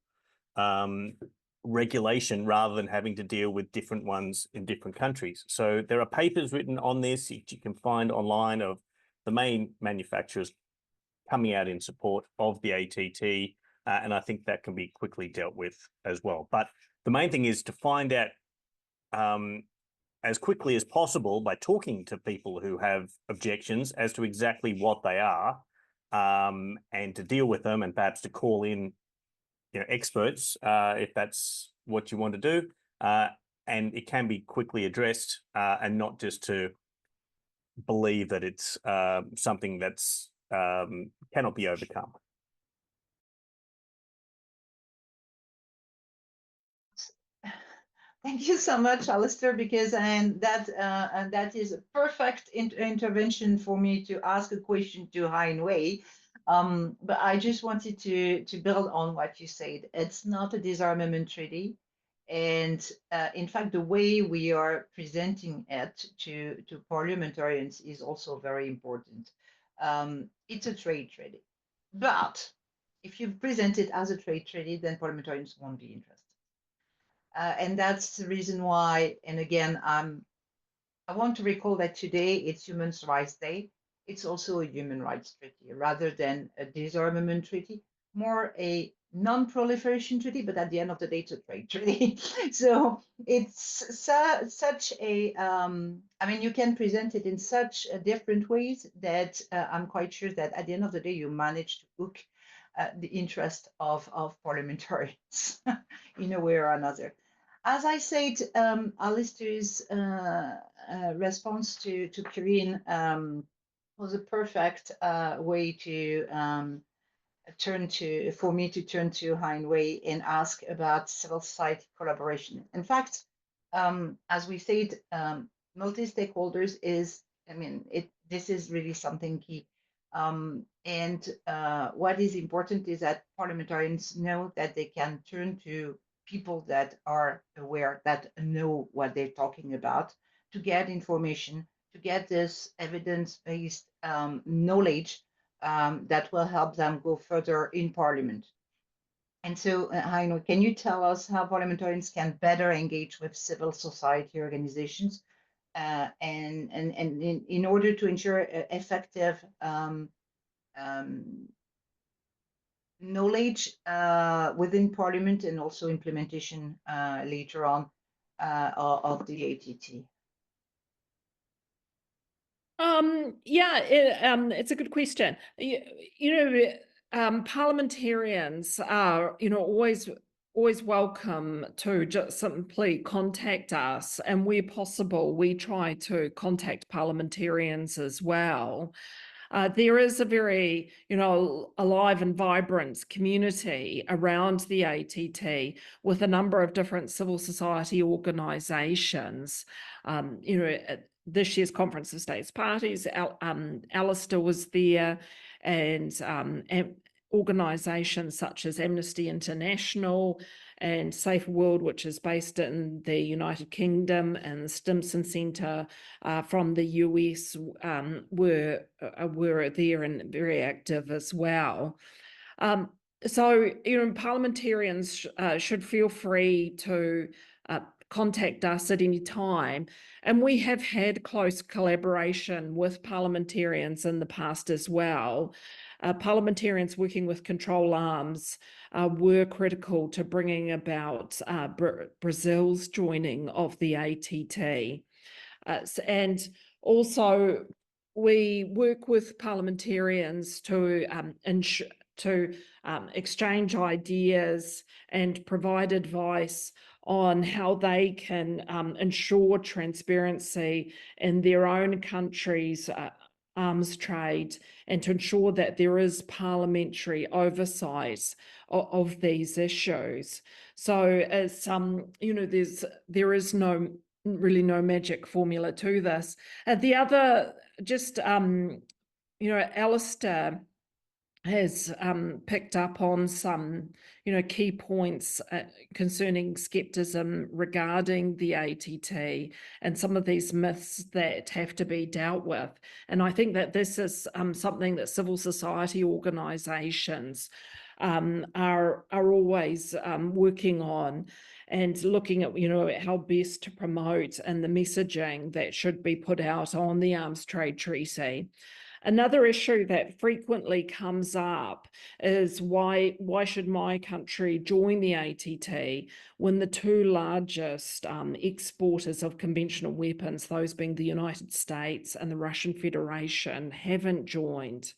regulation rather than having to deal with different ones in different countries. So there are papers written on this that you can find online of the main manufacturers coming out in support of the ATT, and I think that can be quickly dealt with as well. But the main thing is to find out as quickly as possible by talking to people who have objections as to exactly what they are, and to deal with them, and perhaps to call in experts if that's what you want to do, and it can be quickly addressed, and not just to believe that it's something that's cannot be overcome. Thank you so much, Alistair, because that is a perfect intervention for me to ask a question to Hein Wei. But I just wanted to build on what you said. It's not a disarmament treaty. And in fact, the way we are presenting it to parliamentarians is also very important. It's a trade treaty. But If you present it as a trade treaty, then parliamentarians won't be interested. And that's the reason why, and again, I want to recall that today it's Human Rights Day. It's also a human rights treaty rather than a disarmament treaty, more a non-proliferation treaty, but at the end of the day, it's a trade treaty. So it's such a, I mean, you can present it in such different ways that I'm quite sure that at the end of the day, you manage to hook the interest of parliamentarians in a way or another. As I said, Alistair's response to Corinne was a perfect way to for me to turn to Heinway and ask about civil society collaboration. In fact, as we said, multi-stakeholders is, I mean, this is really something key. And what is important is that parliamentarians know that they can turn to people that are aware, that know what they're talking about, to get information, to get this evidence-based knowledge that will help them go further in Parliament. And so, Heino, can you tell us how parliamentarians can better engage with civil society organizations and in order to ensure effective knowledge within Parliament and also implementation later on of the ATT? Yeah, it's a good question. Parliamentarians are, always welcome to just simply contact us, and where possible, we try to contact parliamentarians as well. There is a very, alive and vibrant community around the ATT with a number of different civil society organisations. At this year's Conference of States Parties, Alistair was there, and organisations such as Amnesty International and Safe World, which is based in the United Kingdom, and the Stimson Centre from the US were there and very active as well. So, parliamentarians should feel free to contact us at any time. And we have had close collaboration with parliamentarians in the past as well. Parliamentarians working with control arms were critical to bringing about Brazil's joining of the ATT. And also, we work with parliamentarians to exchange ideas and provide advice on how they can ensure transparency in their own country's arms trade, and to ensure that there is parliamentary oversight of these issues. So, as there is really no magic formula to this. The other, just Alistair has picked up on some, key points concerning skepticism regarding the ATT and some of these myths that have to be dealt with. And I think that this is something that civil society organisations are always working on, and looking at, how best to promote and the messaging that should be put out on the Arms Trade Treaty. Another issue that frequently comes up is why should my country join the ATT when the two largest exporters of conventional weapons, those being the United States and the Russian Federation, haven't joined?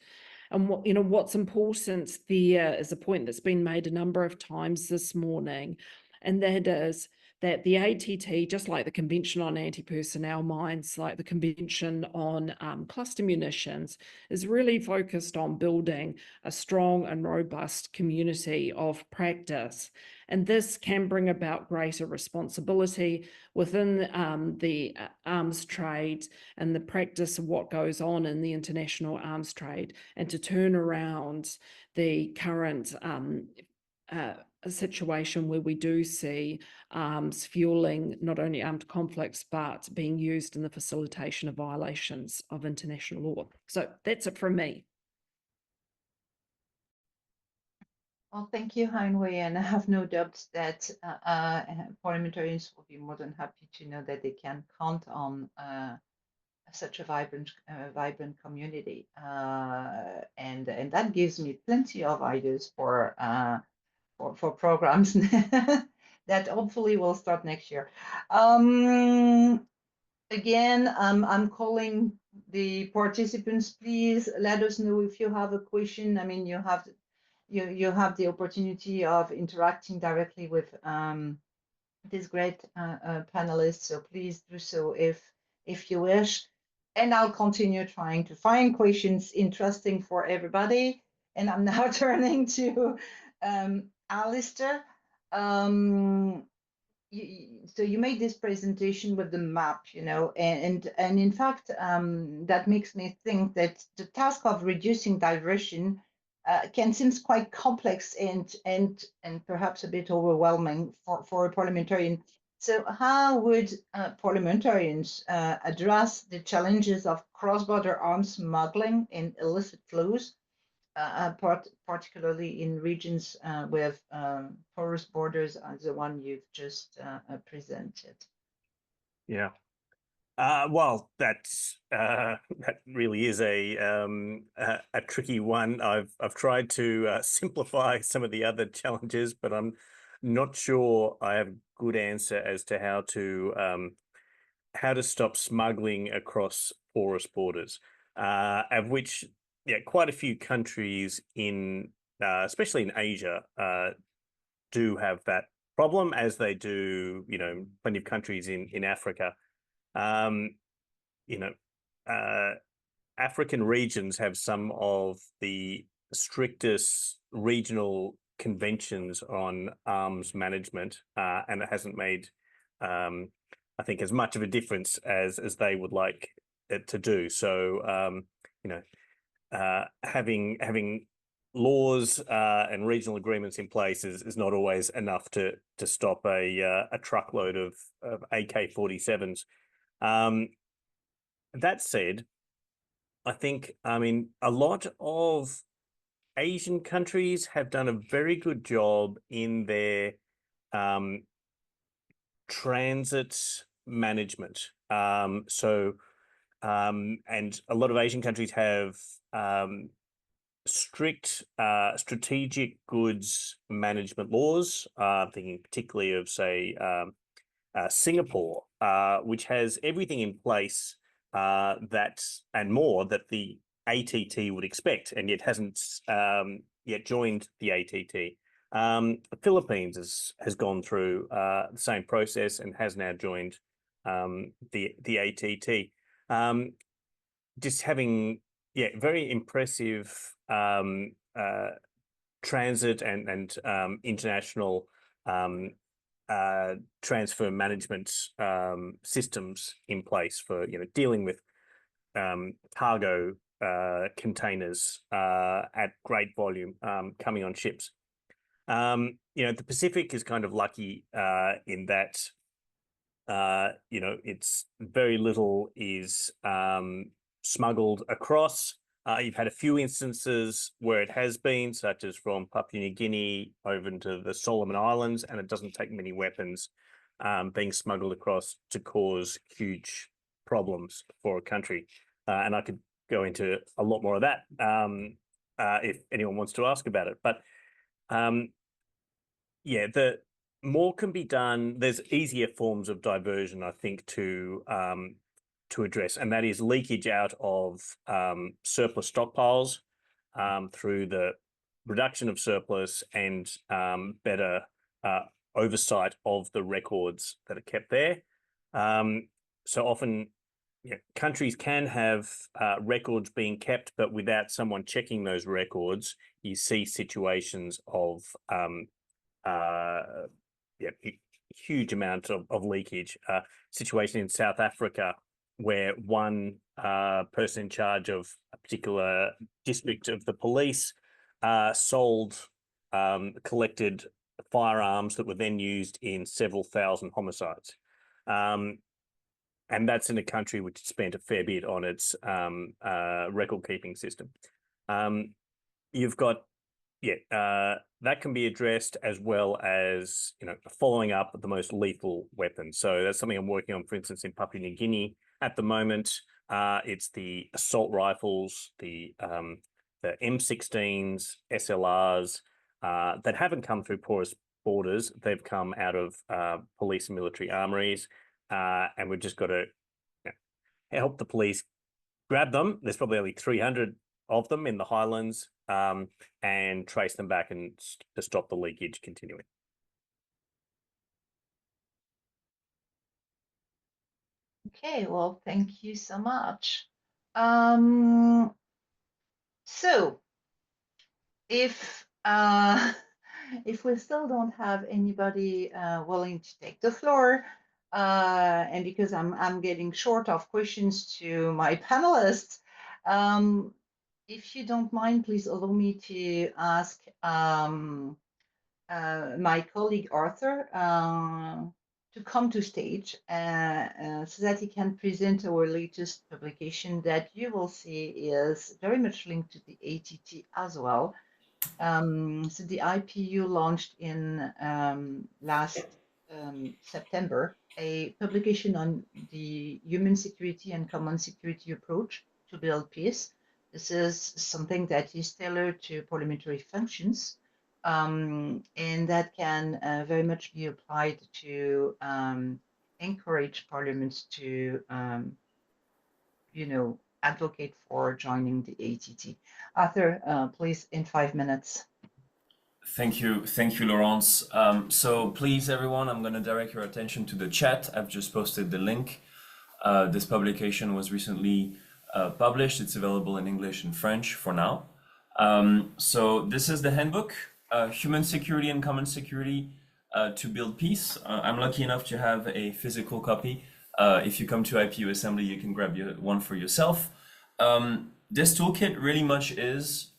And what's important there is a point that's been made a number of times this morning, and that is that the ATT, just like the Convention on Anti-Personnel Mines, like the Convention on Cluster Munitions, is really focused on building a strong and robust community of practice. And this can bring about greater responsibility within the arms trade and the practice of what goes on in the international arms trade, and to turn around the current a situation where we do see arms fueling not only armed conflicts, but being used in the facilitation of violations of international law. So that's it from me. Well, thank you, Heinway, and I have no doubt that parliamentarians will be more than happy to know that they can count on such a vibrant community, and that gives me plenty of ideas for programs that hopefully will start next year. Again, I'm calling the participants. Please let us know if you have a question. I mean, you have the opportunity of interacting directly with these great panelists. So please do so if you wish. And I'll continue trying to find questions interesting for everybody. And I'm now turning to Alistair. So you made this presentation with the map, and in fact, that makes me think that the task of reducing diversion can seem quite complex and perhaps a bit overwhelming for a parliamentarian. So how would parliamentarians address the challenges of cross-border arms smuggling and illicit flows, particularly in regions with porous borders as the one you've just presented? Yeah. Well, that really is a tricky one. I've tried to simplify some of the other challenges, but I'm not sure I have a good answer as to how to stop smuggling across porous borders, of which quite a few countries especially in Asia, do have that problem, as they do, plenty of countries in Africa. African regions have some of the strictest regional conventions on arms management, and it hasn't made, I think, as much of a difference as they would like it to do. So, having laws and regional agreements in place is not always enough to stop a truckload of AK-47s. That said, I think, a lot of Asian countries have done a very good job in their transit management. And a lot of Asian countries have strict strategic goods management laws. I'm thinking particularly of, say, Singapore, which has everything in place that and more that the ATT would expect, and yet hasn't yet joined the ATT. The Philippines has gone through the same process and has now joined the ATT. Just having very impressive transit and international transfer management systems in place for dealing with cargo containers at great volume coming on ships. The Pacific is kind of lucky in that it's very little is smuggled across. You've had a few instances where it has been, such as from Papua New Guinea over into the Solomon Islands, and it doesn't take many weapons being smuggled across to cause huge problems for a country. And I could go into a lot more of that if anyone wants to ask about it. But the more can be done. There's easier forms of diversion, I think, to address, and that is leakage out of surplus stockpiles through the reduction of surplus and better oversight of the records that are kept there. So often, countries can have records being kept, but without someone checking those records, you see situations of huge amount of leakage. Situation in South Africa where one person in charge of a particular district of the police collected firearms that were then used in several thousand homicides. And that's in a country which spent a fair bit on its record-keeping system. You've got that can be addressed, as well as, following up the most lethal weapons. So that's something I'm working on, for instance, in Papua New Guinea at the moment. It's the assault rifles, the M16s, SLRs that haven't come through porous borders. They've come out of police and military armories, and we've just got to help the police grab them. There's probably only 300 of them in the highlands, and trace them back and to stop the leakage continuing. Okay, well, thank you so much. So if we still don't have anybody willing to take the floor, and because I'm getting short of questions to my panelists, if you don't mind, please allow me to ask my colleague Arthur to come to stage so that he can present our latest publication that you will see is very much linked to the ATT as well. So the IPU launched in last September a publication on the human security and common security approach to build peace. This is something that is tailored to parliamentary functions, and that can very much be applied to encourage parliaments to, advocate for joining the ATT. Arthur, please, in 5 minutes. Thank you, Laurence. So please, everyone, I'm going to direct your attention to the chat. I've just posted the link. This publication was recently published. It's available in English and French for now. So this is the handbook, Human Security and Common Security to Build Peace. I'm lucky enough to have a physical copy. If you come to IPU Assembly, you can grab one for yourself. This toolkit really much is,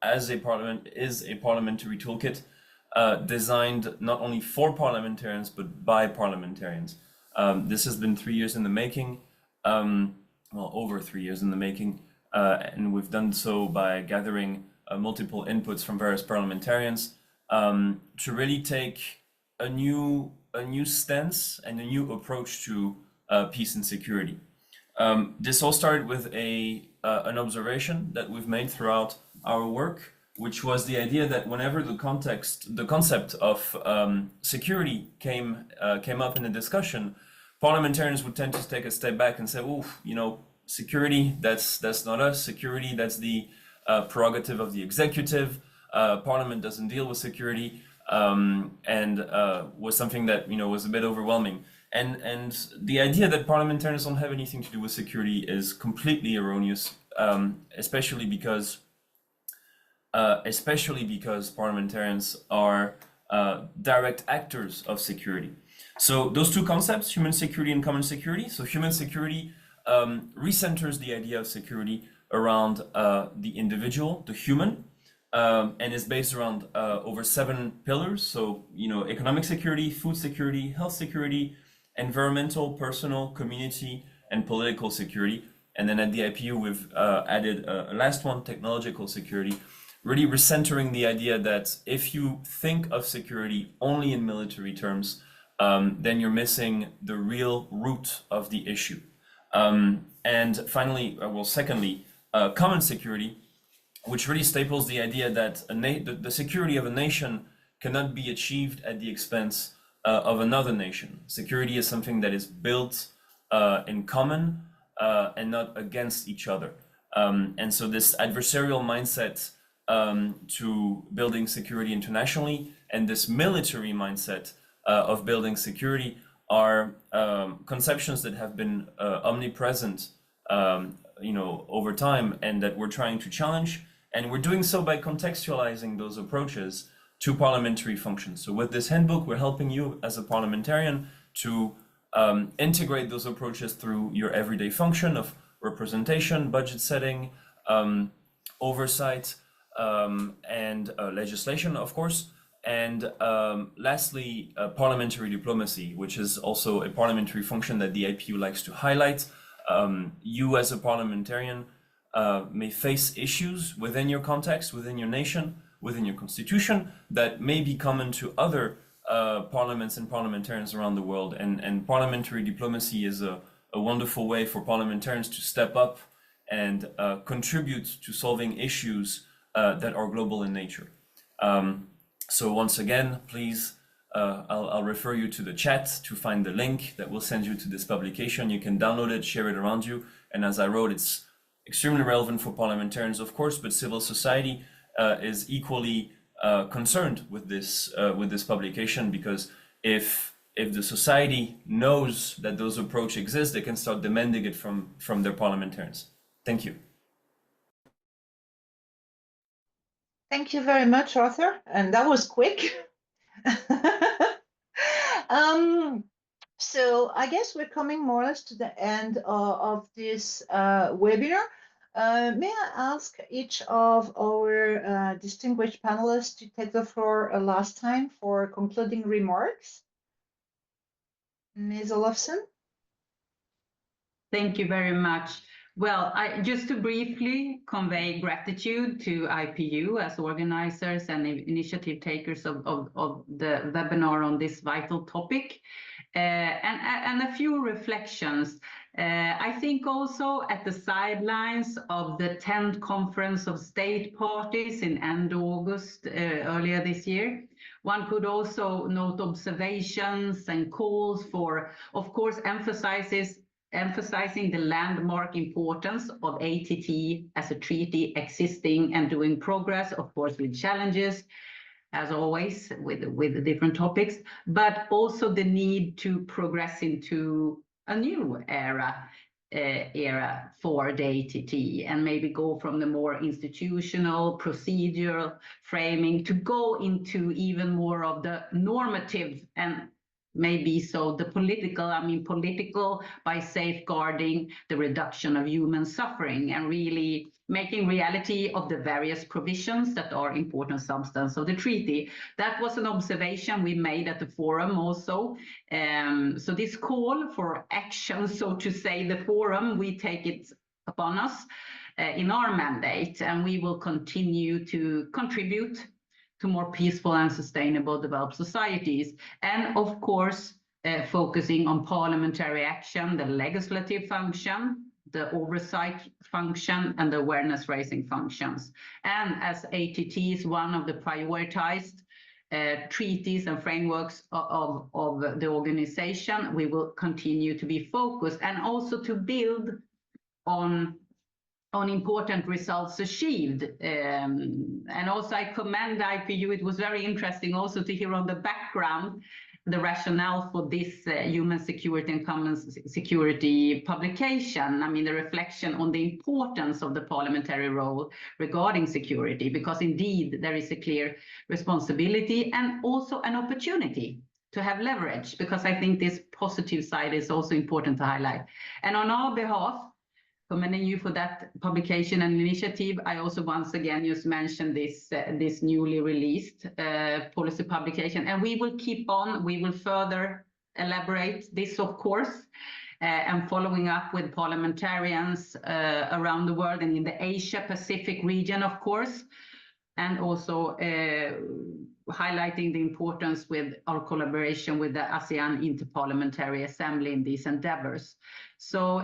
as a parliamentary toolkit designed not only for parliamentarians, but by parliamentarians. This has been 3 years in the making, well, over 3 years in the making, and we've done so by gathering multiple inputs from various parliamentarians to really take a new stance and a new approach to peace and security. This all started with an observation that we've made throughout our work, which was the idea that whenever the concept of security came up in the discussion, parliamentarians would tend to take a step back and say, "Oh, security, that's not us. Security, that's the prerogative of the executive. Parliament doesn't deal with security," and was something that was a bit overwhelming. And the idea that parliamentarians don't have anything to do with security is completely erroneous, especially because parliamentarians are direct actors of security. So those two concepts, human security and common security. So human security recenters the idea of security around the individual, the human, and is based around over 7 pillars. So, economic security, food security, health security, environmental, personal, community, and political security. And then at the IPU, we've added a last one, technological security, really recentering the idea that if you think of security only in military terms, then you're missing the real root of the issue. And finally, secondly, common security, which really staples the idea that the security of a nation cannot be achieved at the expense of another nation. Security is something that is built in common and not against each other. And so this adversarial mindset to building security internationally and this military mindset of building security are conceptions that have been omnipresent over time, and that we're trying to challenge. And we're doing so by contextualizing those approaches to parliamentary functions. So with this handbook, we're helping you as a parliamentarian to integrate those approaches through your everyday function of representation, budget setting, oversight, and legislation, of course. And lastly, parliamentary diplomacy, which is also a parliamentary function that the IPU likes to highlight. You as a parliamentarian may face issues within your context, within your nation, within your constitution, that may be common to other parliaments and parliamentarians around the world. And parliamentary diplomacy is a wonderful way for parliamentarians to step up and contribute to solving issues that are global in nature. So once again, please, I'll refer you to the chat to find the link that will send you to this publication. You can download it, share it around you. And as I wrote, it's extremely relevant for parliamentarians, of course, but civil society is equally concerned with this publication, because if the society knows that those approaches exist, they can start demanding it from their parliamentarians. Thank you. Thank you very much, Arthur. And that was quick. So I guess we're coming more or less to the end of this webinar. May I ask each of our distinguished panelists to take the floor a last time for concluding remarks? Ms. Olofsson? Thank you very much. Well, just to briefly convey gratitude to IPU as organizers and initiative takers of the webinar on this vital topic, and a few reflections. I think also at the sidelines of the 10th Conference of State Parties in end August earlier this year, one could also note observations and calls for, of course, emphasizing the landmark importance of ATT as a treaty existing and doing progress, of course, with challenges, as always, with different topics, but also the need to progress into a new era for the ATT, and maybe go from the more institutional, procedural framing to go into even more of the normative and maybe so the political by safeguarding the reduction of human suffering and really making reality of the various provisions that are important substance of the treaty. That was an observation we made at the forum also. So this call for action, so to say, the forum, we take it upon us in our mandate, and we will continue to contribute to more peaceful and sustainable developed societies. And of course, focusing on parliamentary action, the legislative function, the oversight function, and the awareness raising functions. And as ATT is one of the prioritized treaties and frameworks of the organization, we will continue to be focused and also to build on important results achieved. And also I commend IPU. It was very interesting also to hear on the background the rationale for this human security and common security publication. I mean, the reflection on the importance of the parliamentary role regarding security, because indeed there is a clear responsibility and also an opportunity to have leverage, because I think this positive side is also important to highlight. And on our behalf, commending you for that publication and initiative, I also once again just mentioned this newly released policy publication, and we will keep on. We will further elaborate this, of course, and following up with parliamentarians around the world and in the Asia-Pacific region, of course, and also highlighting the importance with our collaboration with the ASEAN Inter-Parliamentary Assembly in these endeavors. So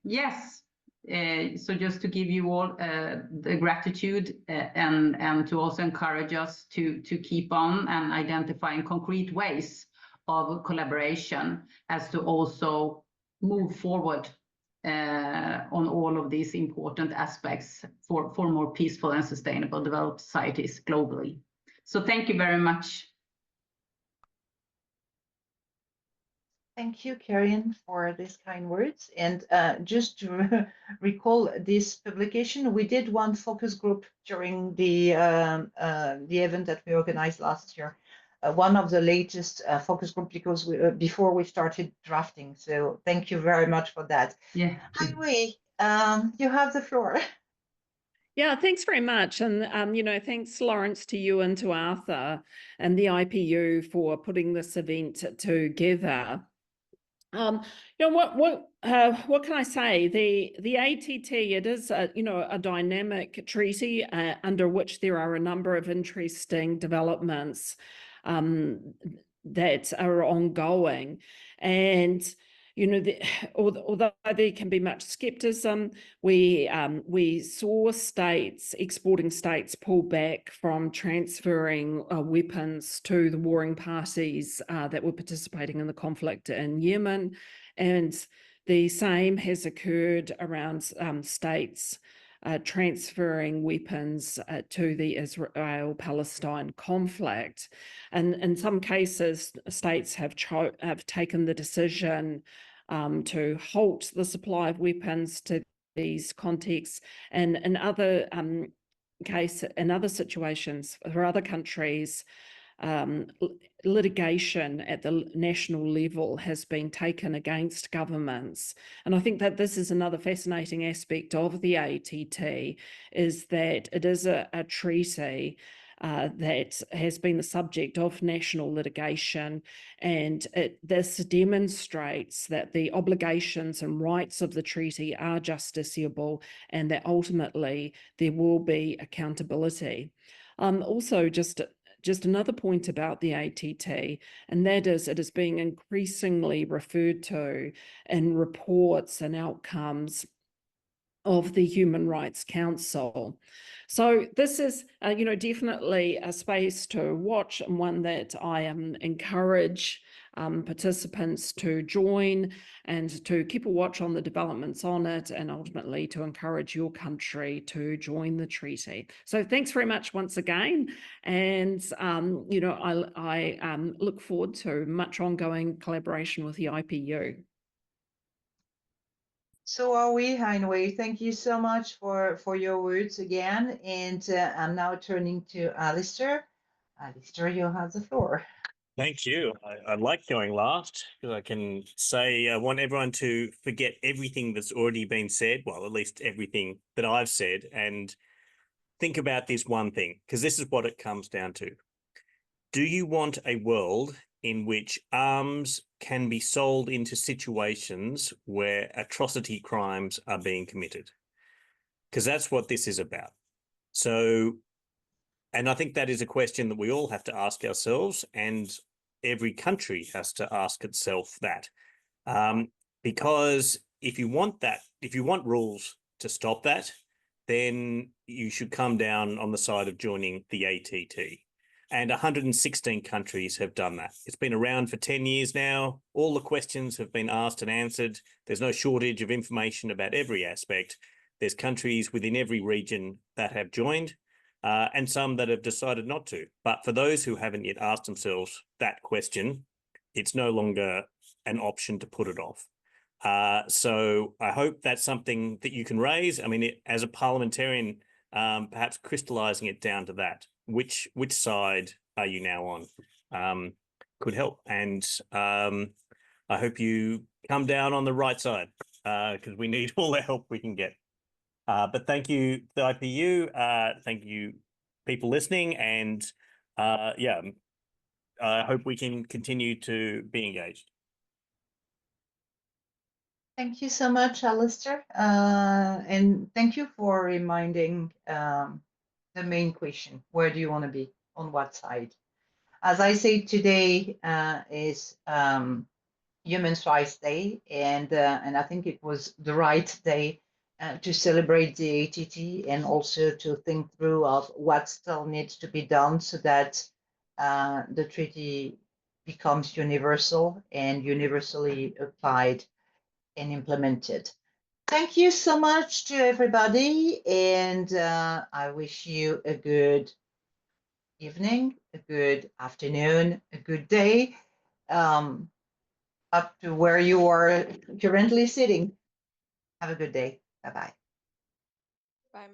yes, so just to give you all the gratitude and to also encourage us to keep on and identifying concrete ways of collaboration as to also move forward on all of these important aspects for more peaceful and sustainable developed societies globally. So thank you very much. Thank you, Karian, for these kind words. And just to recall this publication, we did one focus group during the event that we organized last year. One of the latest focus group, because before we started drafting. So thank you very much for that. Yeah. Hai Wei, you have the floor. Yeah, thanks very much. And, thanks, Laurence, to you and to Arthur and the IPU for putting this event together. What can I say? The ATT, it is a dynamic treaty under which there are a number of interesting developments that are ongoing, and although there can be much skepticism, we saw exporting states pull back from transferring weapons to the warring parties that were participating in the conflict in Yemen, and the same has occurred around states transferring weapons to the Israel-Palestine conflict. And in some cases, states have taken the decision to halt the supply of weapons to these contexts, and in other situations for other countries, litigation at the national level has been taken against governments. And I think that this is another fascinating aspect of the ATT, is that it is a treaty that has been the subject of national litigation, and this demonstrates that the obligations and rights of the treaty are justiciable, and that ultimately there will be accountability. Also, just another point about the ATT, and that is it is being increasingly referred to in reports and outcomes of the Human Rights Council. So this is, definitely a space to watch, and one that I encourage participants to join and to keep a watch on the developments on it, and ultimately to encourage your country to join the treaty. So thanks very much once again, and I look forward to much ongoing collaboration with the IPU. So are we, Heinway. Thank you so much for your words again. And I'm now turning to Alistair. Alistair, you have the floor. Thank you. I like going last because I can say I want everyone to forget everything that's already been said, well, at least everything that I've said, and think about this one thing, because this is what it comes down to. Do you want a world in which arms can be sold into situations where atrocity crimes are being committed? Because that's what this is about. So, and I think that is a question that we all have to ask ourselves, and every country has to ask itself that. Because if you want that, if you want rules to stop that, then you should come down on the side of joining the ATT. And 116 countries have done that. It's been around for 10 years now. All the questions have been asked and answered. There's no shortage of information about every aspect. There's countries within every region that have joined, and some that have decided not to. But for those who haven't yet asked themselves that question, it's no longer an option to put it off. So I hope that's something that you can raise. I mean, as a parliamentarian, perhaps crystallizing it down to that. Which side are you now on? Could help. And I hope you come down on the right side, because we need all the help we can get. But thank you, the IPU. Thank you, people listening. And I hope we can continue to be engaged. Thank you so much, Alistair. And thank you for reminding the main question: where do you want to be? On what side? As I say, today is Human Rights Day, and I think it was the right day to celebrate the ATT, and also to think through of what still needs to be done so that the treaty becomes universal and universally applied and implemented. Thank you so much to everybody, and I wish you a good evening, a good afternoon, a good day, up to where you are currently sitting. Have a good day. Bye-bye. Bye.